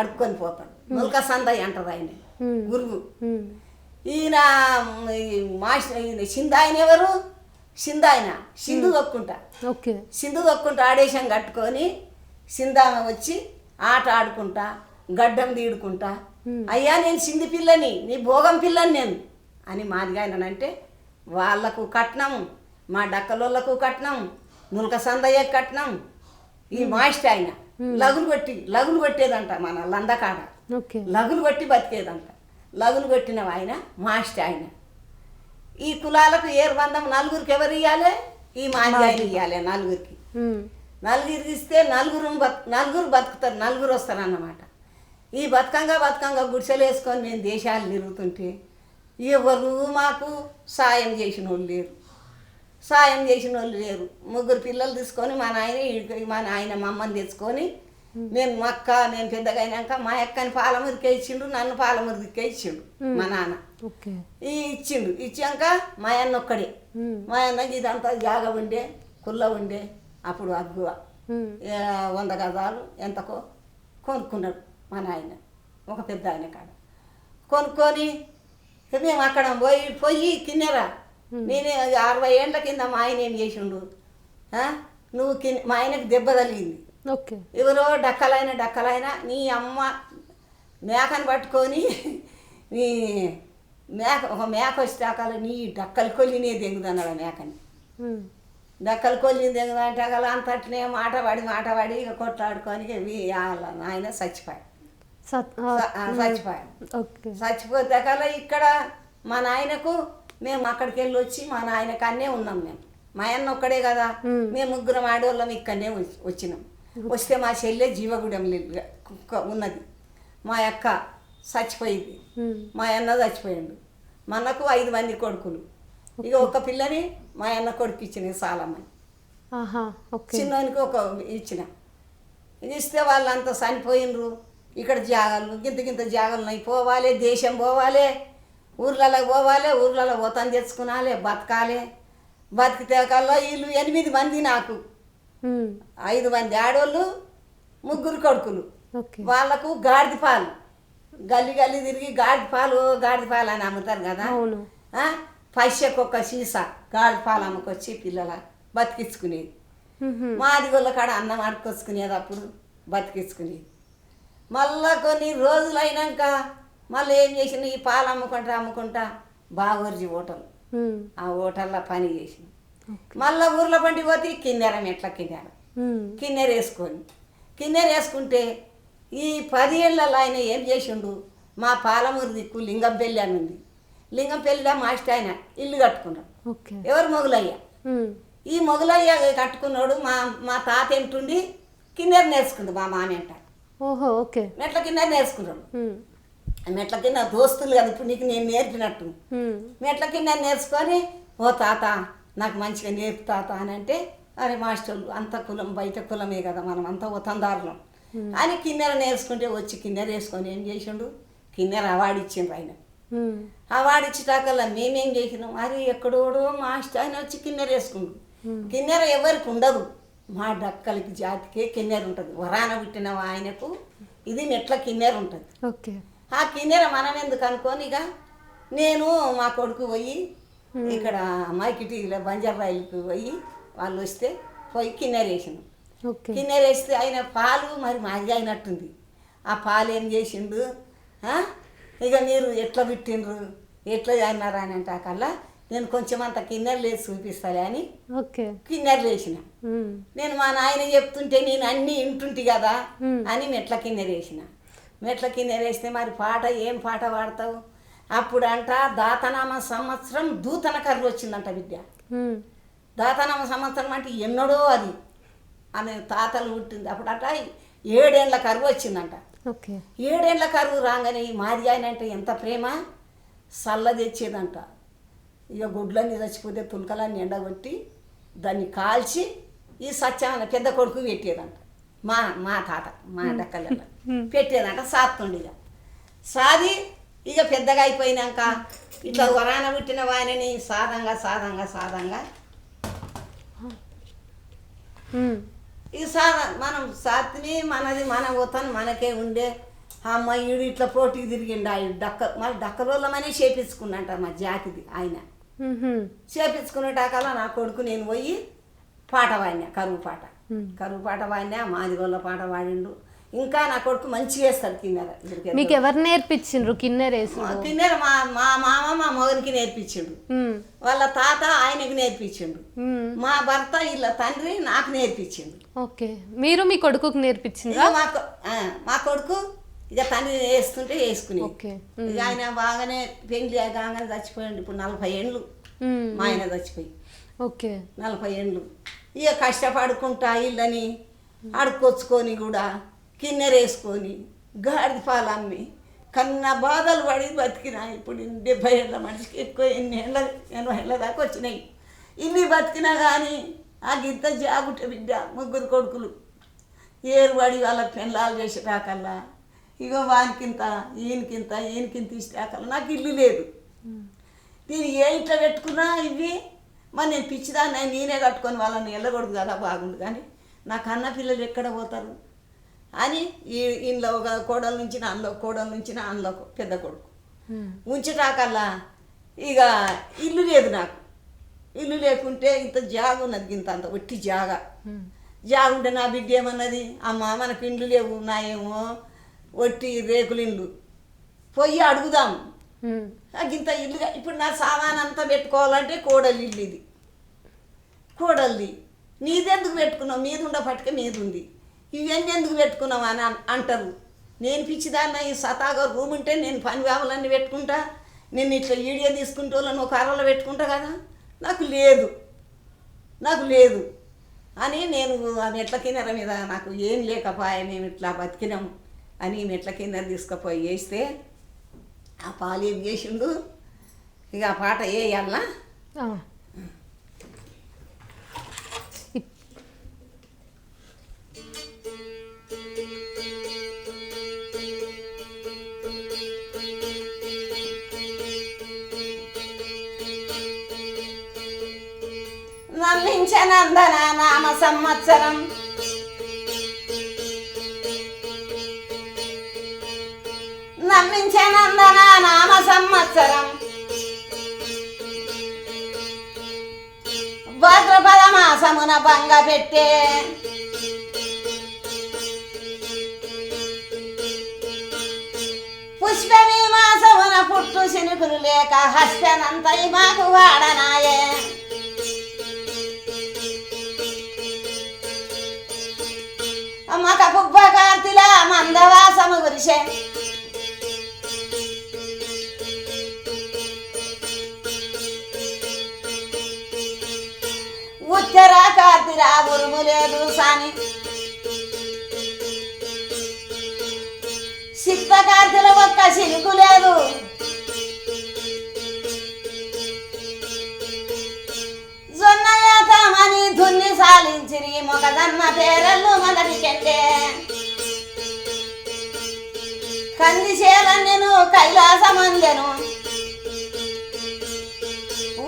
S2: అడుక్కొని పోతాడు. నుల్క సందయ్య అంటారు ఆయన గురువు. ఈయన మాస్టర్ ఈయన సిందాయన ఎవరు, సిందాయన సింధు తొక్కుంటా.
S1: ఓకే.
S2: సింధు తొక్కుంటా ఆడేశం కట్టుకొని సిందామ వచ్చి ఆట ఆడుకుంటా గడ్డం తీడుకుంటా, అయ్యా నేను సింధు పిల్లని, నీ భోగం పిల్లని నేను అని మాదిగా అంటే వాళ్ళకు కట్నం, మా డక్కలోళ్ళకు కట్నం, నులక సందయ్య కట్నం. ఈ మాస్టర్ ఆయన లగులు కొట్టేదంట మన లందకాడ. లగులు కొట్టి బతికేదంట. లగులు కొట్టిన ఆయన మాస్టర్ ఆయన. ఈ కులాలకు ఏర్బంధం నలుగురికి ఎవరు ఇవ్వాలి, ఈ మాదిగాయలు ఇవ్వాలి. నలుగురికి ఇస్తే నలుగురు బతుకుతారు, నలుగురు వస్తారు అన్నమాట. ఈ బతుకంగా గుడిసెలు వేసుకొని నేను దేశాలు తిరుగుతుంటే ఎవరు మాకు సాయం చేసిన వాళ్ళు లేరు. ముగ్గురు పిల్లలు తీసుకొని మా నాయన మమ్మల్ని తెచ్చుకొని నేను పెద్దగా అయినాక మా అక్కని పాలమురికే ఇచ్చిండు, నన్ను పాలమురికే ఇచ్చిండు మా నాన్న. ఇచ్చిండు. ఇచ్చాక మా అన్న ఒక్కడే. మా అన్నకి ఇదంతా జాగ ఉండే, కుల్ల ఉండే. అప్పుడు అగ్గువ 100 గజాలు ఎంతకో కొనుక్కున్నాడు మా నాయన, ఒక పెద్ద ఆయన కాడ కొనుక్కొని మేము అక్కడ పోయి కిన్నెరా. నేను 60 ఏళ్ళ కింద మా ఆయన ఏం చేసిండు, నువ్వు మా ఆయనకు దెబ్బ తగిలింది. ఎవరో డక్కలైనా నీ అమ్మ మేకను పట్టుకొని నీ ఒక మేక వచ్చాక నీ డక్కలు కొల్లినే దెంగుదన్నాడు మేకని. డక్కలు కొల్లిని దెంగుదంటే అలా అంతటినే మాట పడి ఇక కొట్లాడుకొని ఆయన చచ్చిపోయాడు. చచ్చిపోతే కల ఇక్కడ మా నాయనకు మేము అక్కడికి వెళ్ళి వచ్చి మా నాయనకు అన్నే ఉన్నాం. మేము మా అన్న ఒక్కడే కదా, మేము ముగ్గురం ఆడవాళ్ళం ఇక్కడనే వచ్చినాం. వస్తే మా చెల్లె జీవగూడెం ఉన్నది, మా అక్క చచ్చిపోయింది, మా అన్న చచ్చిపోయిండు. మనకు 5 మంది కొడుకులు. ఇక ఒక పిల్లని మా అన్న కొడుకు ఇచ్చిన సాలమ్మని, చిన్నోనికి ఒక ఇచ్చిన. ఇస్తే వాళ్ళంతా చనిపోయినరు. ఇక్కడ జాగాలు గింత జాగాలు పోవాలి, దేశం పోవాలి, ఊర్లలో పోవాలి, ఊర్లలో ఓతం తెచ్చుకునాలి, బతకాలి. బతికితే కల్లా వీళ్ళు 8 మంది, నాకు 5 మంది ఆడవాళ్ళు, 3 కొడుకులు. వాళ్ళకు గాడిద పాలు గల్లి తిరిగి గాడిద పాలు అని అమ్ముతారు కదా. పైసకు ఒక సీసా గాడిద పాలు అమ్ముకొచ్చి పిల్లల బతికించుకునేది. మాది వాళ్ళ కాడ అన్నం ఆడుకొచ్చుకునేది, అప్పుడు బతికించుకునేది. మళ్ళా కొన్ని రోజులు అయినాక మళ్ళీ ఏం చేసిన, ఈ పాలు అమ్ముకుంటా బాగోర్జీ హోటల్, ఆ హోటల్లో పని చేసింది. మళ్ళీ ఊర్లో పండి పోతే కిన్నెర వేసుకుంటే ఈ 10 ఏళ్ళలో ఆయన ఏం చేసిండు, మా పాలమూరు దిక్కు లింగంపల్లి అని ఉంది. లింగంపల్లిలో మాస్టర్ ఆయన ఇల్లు కట్టుకున్నాడు. ఎవరు మొగులయ్య. ఈ మొగులయ్య కట్టుకున్నాడు. మా తాత ఏంటుండి కిన్నెర నేర్చుకుంది మా మామ అంట.
S1: ఓహో, ఓకే.
S2: మెట్ల కింద నేర్చుకున్నాడు. మెట్ల కింద దోస్తులు కదా ఇప్పుడు నీకు నేను నేర్పినట్టు. మెట్ల కింద నేర్చుకొని ఓ తాత నాకు మంచిగా నేర్పు తాత అని అంటే, అరే మాస్టర్లు అంత కులం బయట కులమే కదా మనం అంతా ఉతందారులం అని కిన్నెర నేర్చుకుంటే వచ్చి కిన్నెర వేసుకొని ఏం చేసిండు, కిన్నెర అవార్డు ఇచ్చిండ్రు ఆయన. అవార్డు ఇచ్చేటాకల్లా మేమేం చేసినాం, అరే ఎక్కడోడో మాస్టర్ ఆయన వచ్చి కిన్నెర వేసుకుండు. కిన్నెర ఎవరికి ఉండదు, మా డక్కలకి జాతికే కిన్నెర ఉంటుంది. వరాన పుట్టిన ఆయనకు ఇది మెట్ల కిన్నెర ఉంటుంది.
S1: ఓకే.
S2: ఆ కిన్నెర మనం ఎందుకు అనుకోని ఇక నేను మా కొడుకు పోయి ఇక్కడ మైకిటీలో బంజారా రైలుకి పోయి వాళ్ళు వస్తే పోయి కిన్నెర వేసినాం. కిన్నెర వేస్తే ఆయన పాలు మరి మాది అయినట్టుంది. ఆ పాలు ఏం చేసిండు, ఇక మీరు ఎట్లా పుట్టిండ్రు ఎట్లా అన్నారా అని అంటే కల్లా నేను కొంచెం అంత కిన్నెర లేచి చూపిస్తాలే అని కిన్నెర వేసిన. నేను మా నాయన చెప్తుంటే నేను అన్నీ వింటుంటి కదా అని మెట్ల కిన్నెర వేసిన. మెట్ల కిన్నెర వేస్తే మరి పాట ఏం పాట పాడతావు, అప్పుడు అంట దాతనామ సంవత్సరం దూతన కర్రు వచ్చిందంట బిడ్డ. దాతనామ సంవత్సరం అంటే ఎన్నడో అది ఆమె తాతలు పుట్టింది అప్పుడు అట 7 ఏళ్ళ కరువు వచ్చిందంట. 7 ఏళ్ళ కరువు రాగానే ఈ మాది ఆయన అంటే ఎంత ప్రేమ, సల్ల తెచ్చేదంట. ఇక గుడ్లన్నీ చచ్చిపోతే తులకలన్నీ ఎండగొట్టి దాన్ని కాల్చి ఈ సత్యాన పెద్ద కొడుకు పెట్టేదంట. మా తాత మా డక్కలలో పెట్టేదంట. సాత్తుండి ఇక సాది ఇక పెద్దగా అయిపోయినాక ఇట్లా వరాన పుట్టిన వాయనని సాదంగా సాదంగా సాదంగా ఈ మనం సాత్ని మనది మన పోతాను మనకే ఉండే. అమ్మాయిడు ఇట్లా పోటీకి తిరిగిండు ఆయన మరి డక్కరోళ్ళమనే చేపించుకున్నంట మా జాతిది ఆయన. చేపించుకునేటాకల్లా నా కొడుకు నేను పోయి పాట పాడినా, కరువు పాట పాడినా, మాదిగోళ్ళ పాట పాడిండు. ఇంకా నా కొడుకు మంచిగా వేస్తాడు కిన్నెర.
S1: మీకు ఎవరు నేర్పించిండ్రు కిన్నెర?
S2: కిన్నెర మా మామ మా మగనికి నేర్పించిండు, వాళ్ళ తాత ఆయనకి నేర్పించిండు, మా భర్త వీళ్ళ తండ్రి నాకు నేర్పించిండు.
S1: ఓకే. మీరు మీ కొడుకుకి నేర్పించిండ్రా?
S2: మా కొడుకు ఇక తండ్రి వేస్తుంటే వేసుకుని ఇక ఆయన బాగానే పెళ్లి కాగానే చచ్చిపోయాడు. ఇప్పుడు 40 ఏళ్ళు మా ఆయన చచ్చిపోయి.
S1: ఓకే.
S2: 40 ఏళ్ళు ఇక కష్టపడుకుంటా ఇళ్ళని అడుక్కొచ్చుకొని కూడా కిన్నెర వేసుకొని గాడిద పాలు అమ్మి కన్నా బాధలు పడి బతికినా. ఇప్పుడు 70 ఏళ్ళ మనిషికి ఎక్కువ 80 ఏళ్ళ దాకా వచ్చినాయి. ఇన్ని బతికినా కానీ ఆ గింత జాగుంటే బిడ్డ 3 కొడుకులు ఏరుబడి వాళ్ళ పెళ్ళాలు చేసేటాకల్లా ఇగో వానికింత ఈయనకింత ఇష్టాకల్లా నాకు ఇల్లు లేదు. నేను ఏ ఇంట్లో పెట్టుకున్నా ఇవి మరి నేను పిచ్చిదాన్ని నేనే కట్టుకొని వాళ్ళని వెళ్ళకూడదు కదా, బాగుండు. కానీ నా కన్న పిల్లలు ఎక్కడ పోతారు అని ఇంట్లో ఒక కోడల నుంచి అందులో కోడల నుంచి అందులో పెద్ద కొడుకు ఉంచటాకల్లా ఇక ఇల్లు లేదు నాకు. ఇల్లు లేకుంటే ఇంత జాగ ఉన్నది, ఇంత అంత ఒట్టి జాగ ఉంటే నా బిడ్డ ఏమన్నది, అమ్మ మనకు ఇండ్లు లేవు, నా ఏమో ఒట్టి రేకులు ఇండ్లు పోయి అడుగుదాం ఇంత ఇల్లుగా. ఇప్పుడు నా సామాన్ అంతా పెట్టుకోవాలంటే కోడలు ఇల్లు ఇది, కోడల్ది. నీదెందుకు పెట్టుకున్నావు, మీద ఉండ పట్టుక మీద ఉంది, ఇవన్నీ ఎందుకు పెట్టుకున్నావు అని అంటారు. నేను పిచ్చిదాన్న ఈ సతాగా రూమ్ ఉంటే నేను పని కావాలన్నీ పెట్టుకుంటా, నేను ఇట్లా వీడియో తీసుకుంటూ వాళ్ళని ఒక అరలో పెట్టుకుంటా కదా, నాకు లేదు అని నేను ఆ మెట్ల కిన్నెర మీద నాకు ఏం లేకపోయా, మేము ఇట్లా బతికినాం అని మెట్ల కిన్నెర తీసుకుపోయి వేస్తే ఆ పాలు ఏం చేసిండు. ఇక ఆ పాట వేయాలనా? నమ్మించనందన నామ సంవత్సరం నమ్మించనందన నామ సంవత్సరం భాద్రపద మాసమున భంగ పెట్టే పుష్పమీ మాసమున పుట్టు సినుకులు లేక హస్తనంతై మాకు వాడనాయే. మక పుబ్బ కార్తిల మందవాసము గురిసే ఉత్తర కార్తిరా ఉరుము లేదు సాని కార్తెల ఒక్క చిలుకు లేదు జొన్నయాతమని దున్ని సాలించిరి మొగదన్న పేరల్లు మొదటికెళ్ళే కంది చేలన్నెను కైలాసమందెను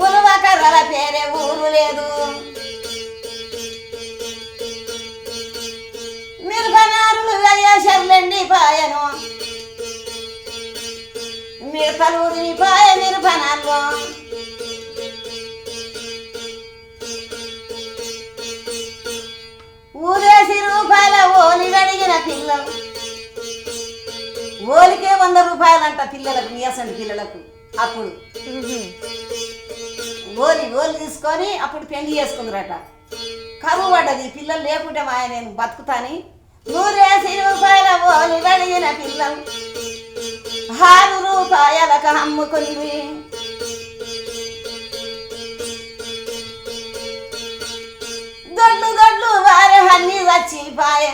S2: ఉలువ కర్రల పేరే ఊరు లేదు మిరపనారులు వేయషర్లండి పాయను మిడతలు పాయ మిరపనాల్లో ఊరేసి రూపాయల ఓలి అడిగిన పిల్లలు ఓలికే 100 రూపాయలంట పిల్లలకు మీసండి పిల్లలకు అప్పుడు ఓలి తీసుకొని అప్పుడు పెళ్లి చేసుకుందరట కరువు పడ్డది పిల్లలు లేకుంటే మాయ నేను బతుకుతాని 100 రూపాయల ఓలి అడిగిన పిల్లలు 6 రూపాయలకు అమ్ముకుంది దొడ్లు వారి అన్ని చచ్చిపాయ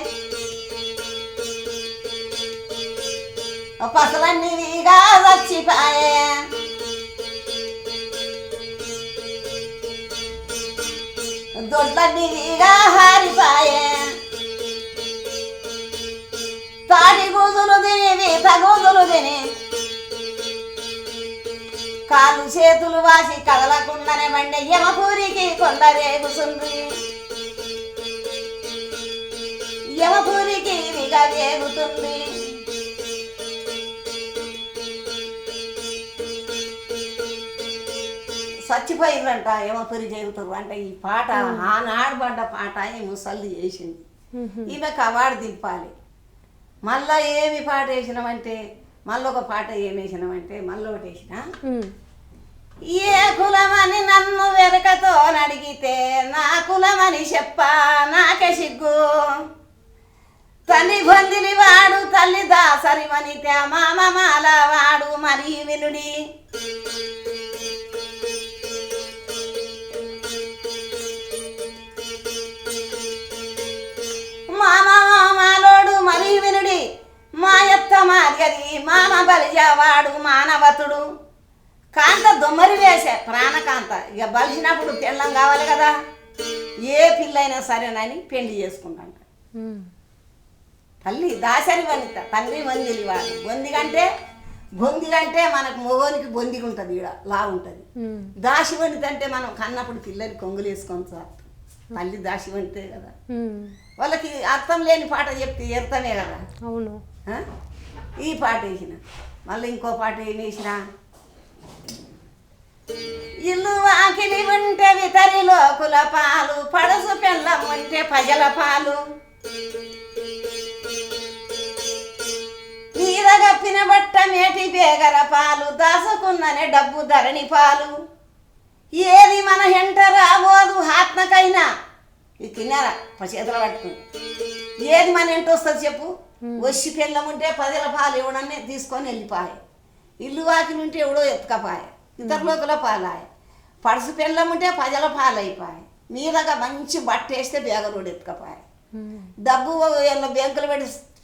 S2: పసలన్నీగా చచ్చిపాయే దొడ్లన్నీగా హారిపాయే తాటి గూదులు తిని వీత గూదులు తిని కాలు చేతులు వాసి కదలకుండానే మండే యమపూరికి కొందరేగుతుంది యమపూరికి ఇదిగా వేగుతుంది చచ్చిపోయిందంట యమపురి చేగుతారు అంటే ఈ పాట ఆనాడు పడ్డ పాట ఈ ముసల్ది చేసింది ఈమెకు అవార్డు దింపాలి మళ్ళా ఏమి పాట వేసినామంటే మళ్ళీ ఒక పాట ఏమి వేసినామంటే మళ్ళీ ఒకటి వేసిన ఏ కులమని నన్ను వెరకతో అడిగితే నా కులమని చెప్పా నాకే సిగ్గు తల్లి బొందిలి వాడు తల్లి దాసరి వనితే మామమాల వాడు మరి వినుడి మామలోడు మరి వినుడి మాయత్త మార్గది మామ బలిజావాడు మానవతుడు కాంత దొమ్మరి వేసే ప్రాణకాంత ఇక బలిసినప్పుడు పెళ్ళం కావాలి కదా ఏ పిల్లైనా సరేనని పెళ్లి చేసుకుంటాంట తల్లి దాసరి వనిత తండ్రి మందిలి వాడు బొందిగంటే మనకు మొగోనికి బొందిగా ఉంటుంది ఈడ లా ఉంటుంది దాసి వనిత అంటే మనం కన్నప్పుడు పిల్లలు కొంగులు వేసుకొని సార్ తల్లి దాసి వనితే కదా వాళ్ళకి అర్థం లేని పాట చెప్తే ఎర్తనే కదా
S1: అవును
S2: ఈ పాట వేసిన మళ్ళీ ఇంకో పాట ఏం వేసిన ఇల్లు వాకిలి ఉంటే వితరి లోకుల పాలు పడసు పెళ్ళం ఉంటే ప్రజల పాలు నీరగప్పిన బట్ట మేటి బేగర పాలు దాసుకున్ననే డబ్బు ధరణి పాలు ఏది మన ఎంట రాబోదు ఆత్మకైనా ఇది తిన్నారా చేతులు పట్టుకుని ఏది మన ఎంట వస్తుంది చెప్పు వచ్చి పెళ్ళం ఉంటే ప్రజల పాలు ఎవడన్నే తీసుకొని వెళ్ళిపోయాయి ఇల్లు వాకిలి ఉంటే ఎవడో ఎత్తుకపోయాయి ఇతరులోకుల పాలాయ పడుసు పెళ్ళం ఉంటే ప్రజల పాలు అయిపోయాయి మీదగా మంచి బట్ట వేస్తే బేగరోడు ఎత్తుకపోయాయి డబ్బు బ్యాంకులు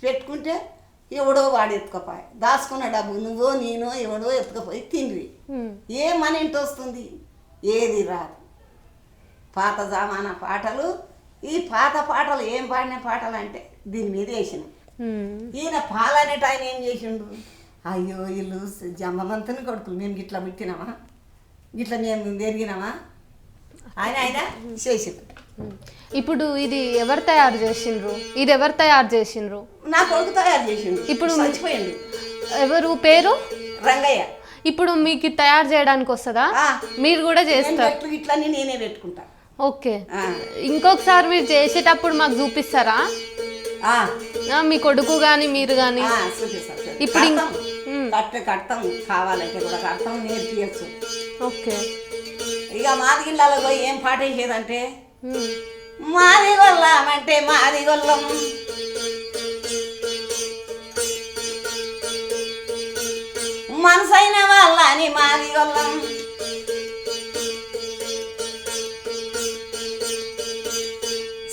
S2: పెట్టుకుంటే ఎవడో వాడు ఎత్తుకపోయాయి దాచుకున్న డబ్బు నువ్వో నేనో ఎవడో ఎత్తుకపోయి తిండివి ఏ మన ఇంటి వస్తుంది ఏది రాదు పాత జమానా పాటలు ఈ పాత పాటలు ఏం పాడిన పాటలు అంటే దీని మీద వేసిన ఈయన పాలనేట ఆయన ఏం చేసిండు అయ్యో వీళ్ళు జమ్మమంతని కొడుకులు మేము గిట్లా పుట్టినామా గిట్లా మేము పెరిగినామా ఆయన చేసిండు
S1: ఇప్పుడు ఇది ఎవరు తయారు చేసిండ్రు
S2: నా కొడుకు తయారు చేసిండు
S1: ఇప్పుడు
S2: మర్చిపోయింది
S1: ఎవరు పేరు
S2: రంగయ్య
S1: ఇప్పుడు మీకు తయారు చేయడానికి వస్తుందా మీరు కూడా చేస్తారు
S2: ఇట్లా నేనే పెట్టుకుంటా
S1: ఓకే ఇంకొకసారి మీరు చేసేటప్పుడు మాకు చూపిస్తారా మీ కొడుకు కానీ మీరు కానీ ఇప్పుడు
S2: కడతాం కావాలంటే కూడా కడతాం నేర్పియచ్చు
S1: ఓకే
S2: ఇక మాదిగిళ్ళలో పోయి ఏం పాట వేసేదంటే మాది గొల్లం అంటే మాది గొల్లం మనసైన వాళ్ళని మాది గొల్లం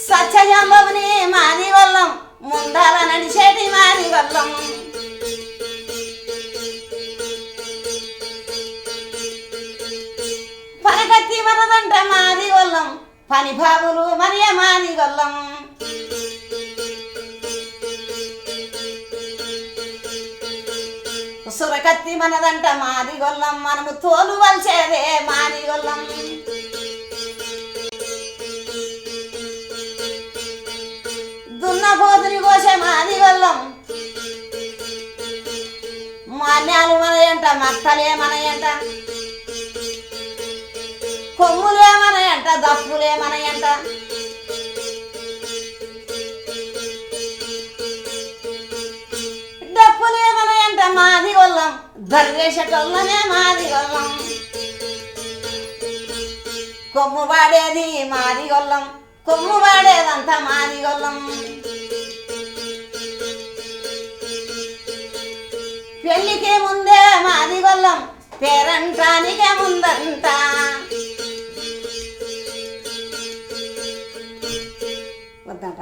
S2: సత్యజంబవుని మాది గొల్లం ముందాల నడిచేటి మాది గొల్లం కత్తి మనదంట మాది గొల్లం పని బాబులు మరియ మాది గొల్లం సురకత్తి మనదంట మాది గొల్లం మనము తోలు వల్చేదే మాది గొల్లం దున్నపోతుని కోసే మాది గొల్లం మాన్యాలు మనయంట మత్తలే మనయంట కొమ్ములే మనయంట దప్పులే మనయంట డప్పులే మనయంట మాది గొల్లం దర్వేషటోళ్ళనే మాది గొల్లం కొమ్ము వాడేది మాది గొల్లం కొమ్ము వాడేదంతా మాది గొల్లం పెళ్ళికి ముందే మాది గొల్లం పేరంటానికే ముందంట వద్దంట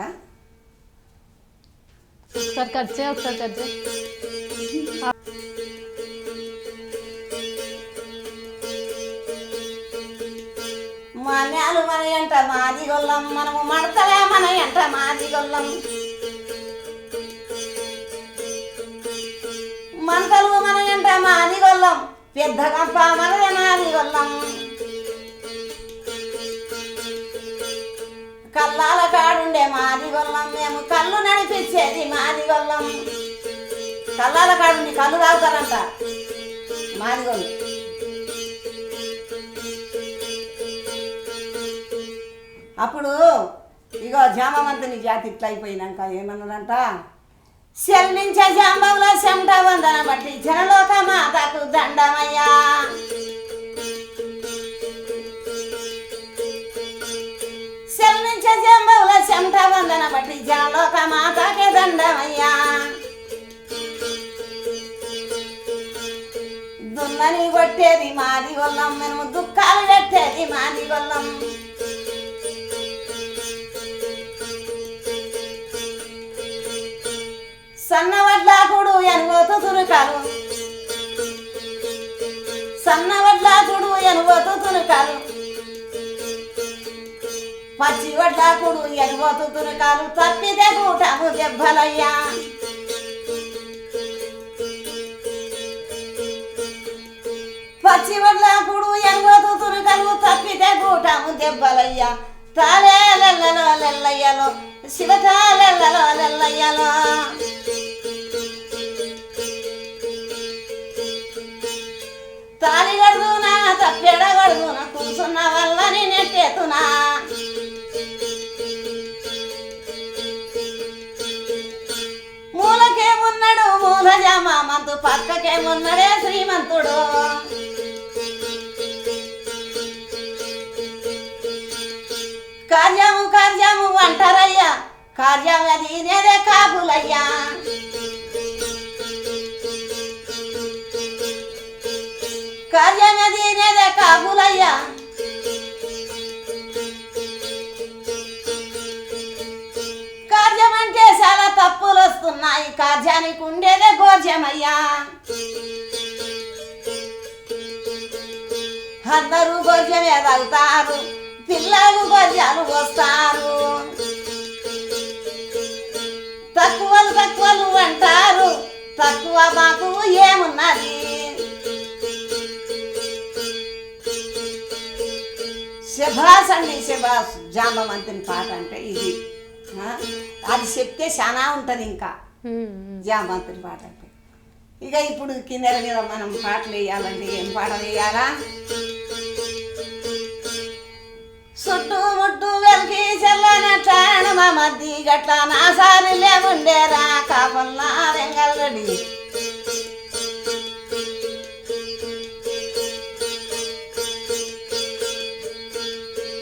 S1: ఒకసారి కట్ చేయి ఒకసారి కట్ చేయి
S2: మాన్యాలు మన ఎంట మాది గొల్లం మనము మడతలే మన ఎంట మాది గొల్లం మంటలు మన ఎంట మాది గొల్లం పెద్ద గంప మనదే మాది గొల్లం కల్లాల కాడుండే మాది గొల్లం మేము కళ్ళు నడిపించేది మాది గొల్లం కల్లాల కాడుండి కళ్ళు తాగుతారంట మాది గొల్లం అప్పుడు ఇగో జామవంతుని జాతి ఇట్లా అయిపోయినాక ఏమన్నదంట శల్నించే జాంబంలో చెమట వందన బట్టి జనలోక మాతకు దండమయ్యా శల్నించే జాంబంలో చెమట వందన బట్టి జనలోక మాతకే దండమయ్యా దున్నని కొట్టేది మాది గొల్లం మేము దుఃఖాలు పెట్టేది మాది గొల్లం సన్నవడ్లాకుడు ఎనుగోతు తునుకాలు సన్నవడ్లాకుడు ఎనుగోతు తునుకాలు పచ్చి వడ్లాకుడు ఎనుగోతు తునుకాలు తప్పితే కూటము దెబ్బలయ్యా పచ్చి వడ్లాకుడు ఎనుగోతు తునుకాలు తప్పితే కూటము దెబ్బలయ్యా తాలే లెల్లలో లెల్లయ్యలో శివతాలెల్లలో లెల్లయ్యలో తాలి గడుదునా తప్పెడ గడుదునా కూసున్న వల్లని నెట్టేతునా మూలకేమున్నాడు మూల జామామంతు పక్కకేమున్నాడే శ్రీమంతుడు కార్యము కార్యము అంటారయ్యా కార్యం అది నేనే కాపులయ్యా కార్యం అది నేనే కాపులయ్యా కార్యం అంటే చాలా తప్పులు వస్తున్నాయి కార్యానికి ఉండేదే గోర్జమయ్యా అందరూ గోర్జమే తాగుతారు పిల్లలు గొర్రెలు వస్తారు తక్కువలు అంటారు తక్కువ మాకు ఏమున్నది శభాస్ అండి శభాస్ జాంబవంతుని పాట అంటే ఇది అది చెప్తే చాలా ఉంటుంది ఇంకా జాంబవంతుని పాట అంటే ఇక ఇప్పుడు కిందల మీద మనం పాటలు వేయాలంటే ఏం పాటలు వేయాలా చుట్టుముట్టు వెలికి చెల్లనట్లాను మా మధ్య గట్ల నా సారిలే ఉండేరా కాపల్లా వెంగళరెడ్డి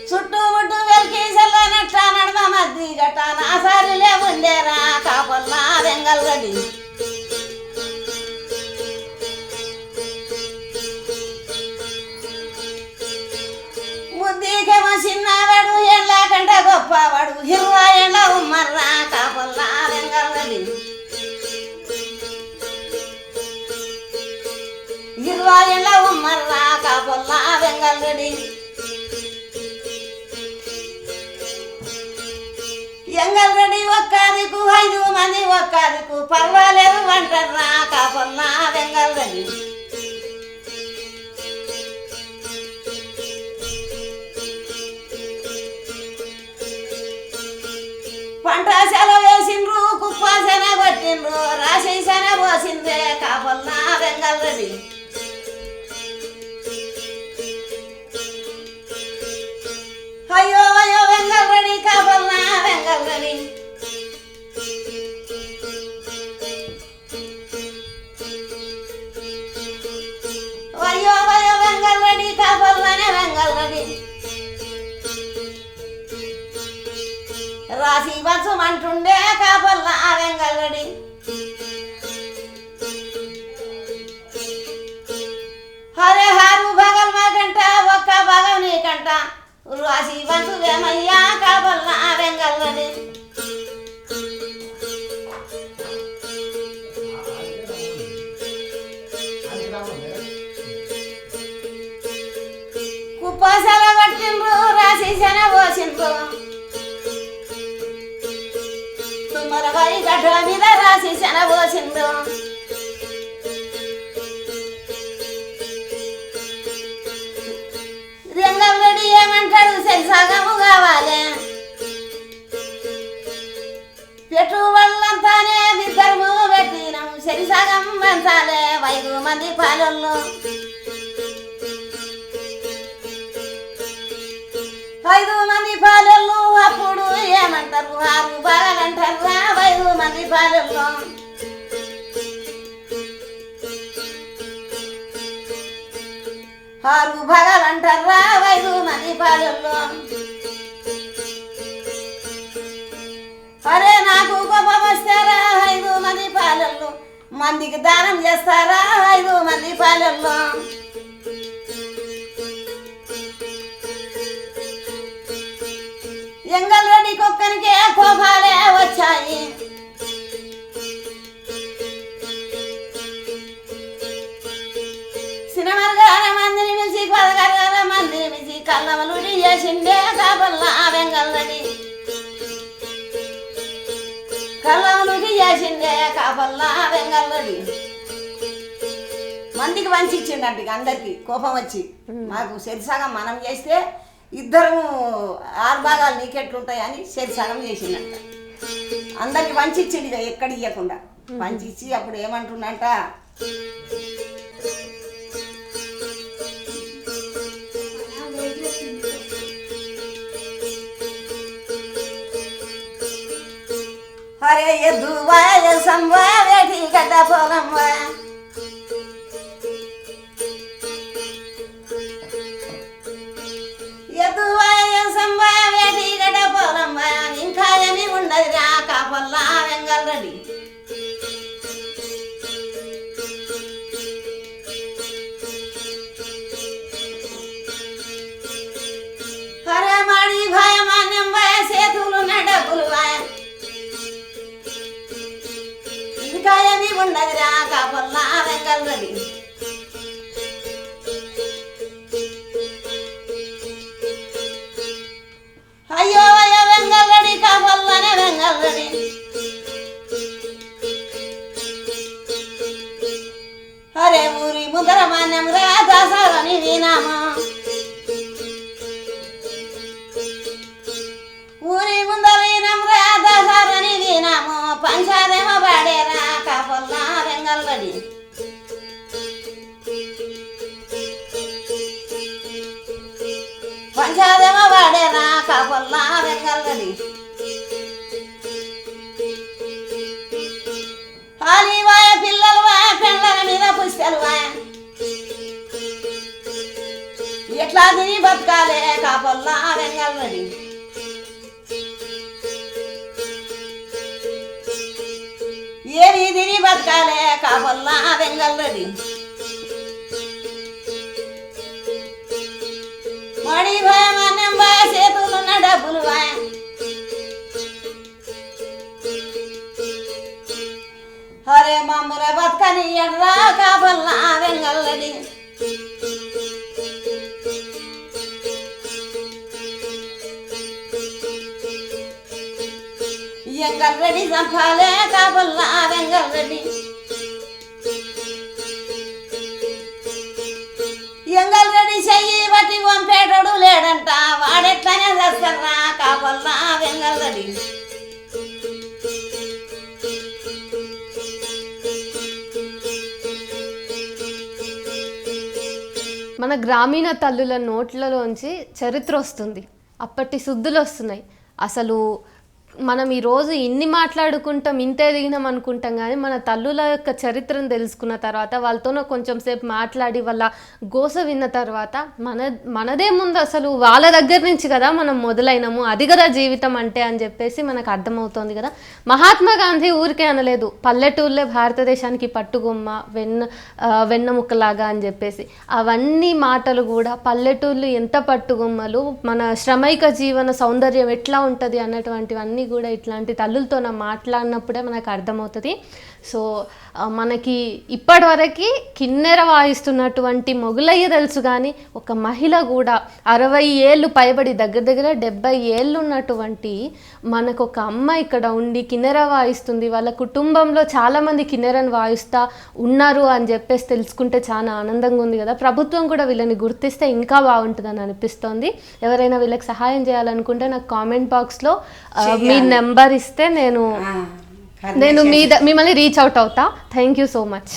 S2: చుట్టుముట్టు వెలికి చెల్లనట్లాను మా మధ్య గట్ల నా సారిలే ఉండేరా కాపల్లా వెంగళరెడ్డి బుద్ధికేమో చిన్నవాడు ఎండ్ల కంటే గొప్పవాడు 20 ఏళ్ళ ఉమ్మర్రా కాపల్లా వెంగళరెడ్డి 20 ఏళ్ళ ఉమ్మర్రా కాపల్లా వెంగళరెడ్డి మంది ఒక్కదికు పర్వాలేదు అంటారా కాపల్లా వెంగళని పంట సెలవు వేసిండ్రు కుప్పాసన కొట్టిండ్రు రాసేసన పోసిందే కాపల్లా వెంగళని అయ్యో అయ్యో వెంగళని కాపల్లా వెంగళని అయ్యో అయ్యో వెంగళని కాపల్లానే వెంగళని రాసి వచ్చమంటుండే కాపల్లా వెంగళని హరే హారు భగల్ మాకంట ఒక్క భగం నీకంట రాసి వచ్చువేమయ్యా కాపల్లా వెంగళని కుప్పాసల పట్టిండ్రు రాసి శన పోసిండ్రు తుమ్మల వరి గడ్డ మీద రాసి శన పోసిండ్రు రంగంరెడ్డి ఏమంటాడు సరిసగము కావాలి పెట్టుబడులంతానే విద్దరము పెట్టినాం సరిసగం పెంచాలే 5 మంది పాలల్లో 5 మంది పాలల్లో అప్పుడు ఏమంటారు 6 భాగాలంటారా 5 మంది పాలల్లో 6 భాగాలంటారా 5 మంది పాలల్లో అరే నాకు కోపం వస్తారా 5 మంది పాలల్లో మందికి దానం చేస్తారా 5 మంది పాలల్లో ఎంగల్రెడ్డి కుక్కనికే కోపాలే వచ్చాయి సినిమాగార మందిని మిల్చి పదగార మందిని మిల్చి కళ్ళమలుడి చేసిండే కాపల్లా వెంగళని కళ్ళమలుడి చేసిండే కాపల్లా వెంగళని మందికి పంచి ఇచ్చిండంట అందరికి కోపం వచ్చి మాకు సరిసగం మనం చేస్తే 2 6 భాగాలు నీకెట్లుంటాయని సరిసగం చేసిందంట అందరికి పంచిచ్చిండు ఇక ఎక్కడ ఇవ్వకుండా పంచిచ్చి అప్పుడు ఏమంటుండంట అరే ఎద్దు వాయ సంవా వేటి గడ్డ పొలం ఎద్దు వాయ సంవా వేటి గడ్డ పొలం ఇంకా ఏమి ఉండదు రా కాపల్లా వెంగళరెడ్డి హరే మాడి భయ మాన్యం భయ సేతులు డబ్బులు ఇంకా ఏమి ఉండదు రా కాపల్లా వెంగళరెడ్డి అయ్యో అయ్యో వెంగళరెడ్డి కాపల్లానే వెంగళరెడ్డి అరే ఊరి ముద్ర మాన్యం రా దాసాలని వినామా ఊరి ముందరైనం రా దాసాలని వినాము పంచాదేమ పాడేరా కాపల్లా వెంగళరెడ్డి పంచాదేమ పాడేరా కాపల్లా వెంగళరెడ్డి హాలీవాయ పిల్లలు పెండ్ల మీద పుస్తలు ఎట్లా తిని బతకాలే కాపల్లా వెంగళరెడ్డి ఏమి తిని బతకాలే కాపల్లా వెంగళరెడ్డి మడి భయ మన్యం భయ చేతులున్న డబ్బులు హరే మమ్మల బతకని ఎడ్రా కాపల్లా వెంగళరెడ్డి ఎంగల్ రెడ్డి చంపాలే కాపల్లా వెంగల్ రెడ్డి ఎంగల్ రెడ్డి చెయ్యి బట్టి పంపేటోడు లేడంట వాడెట్లనే చేస్తారా కాపల్లా వెంగల్ రెడ్డి
S1: మన గ్రామీణ తల్లుల నోట్లలోంచి చరిత్ర వస్తుంది, అప్పటి శుద్ధులు వస్తున్నాయి. అసలు మనం ఈరోజు ఇన్ని మాట్లాడుకుంటాం, ఇంతే దిగినాం అనుకుంటాం, కానీ మన తల్లుల యొక్క చరిత్రను తెలుసుకున్న తర్వాత వాళ్ళతోనో కొంచెం సేపు మాట్లాడి వాళ్ళ గోస విన్న తర్వాత మనదే ముందు అసలు వాళ్ళ దగ్గర నుంచి కదా మనం మొదలైనాము, అది కదా జీవితం అంటే అని చెప్పేసి మనకు అర్థమవుతోంది కదా. మహాత్మా గాంధీ ఊరికే అనలేదు పల్లెటూళ్ళే భారతదేశానికి పట్టుగొమ్మ వెన్నముక్కలాగా అని చెప్పేసి. అవన్నీ మాటలు కూడా పల్లెటూళ్ళు ఎంత పట్టుగొమ్మలు, మన శ్రమైక జీవన సౌందర్యం ఎట్లా ఉంటుంది అన్నటువంటివన్నీ కూడా ఇట్లాంటి తల్లులతో మాట్లాడినప్పుడే మనకు అర్థమవుతుంది. సో మనకి ఇప్పటివరకు కిన్నెర వాయిస్తున్నటువంటి మొగులయ్య తెలుసు, కానీ ఒక మహిళ కూడా 60 ఏళ్ళు పైబడి దగ్గర 70 ఏళ్ళు ఉన్నటువంటి మనకు ఒక అమ్మ ఇక్కడ ఉండి కిన్నెర వాయిస్తుంది, వాళ్ళ కుటుంబంలో చాలామంది కిన్నెరను వాయిస్తూ ఉన్నారు అని చెప్పేసి తెలుసుకుంటే చాలా ఆనందంగా ఉంది కదా. ప్రభుత్వం కూడా వీళ్ళని గుర్తిస్తే ఇంకా బాగుంటుందని అనిపిస్తోంది. ఎవరైనా వీళ్ళకి సహాయం చేయాలనుకుంటే నాకు కామెంట్ బాక్స్లో మీ నెంబర్ ఇస్తే నేను మిమ్మల్ని రీచ్ అవుట్ అవుతా. Thank you so much.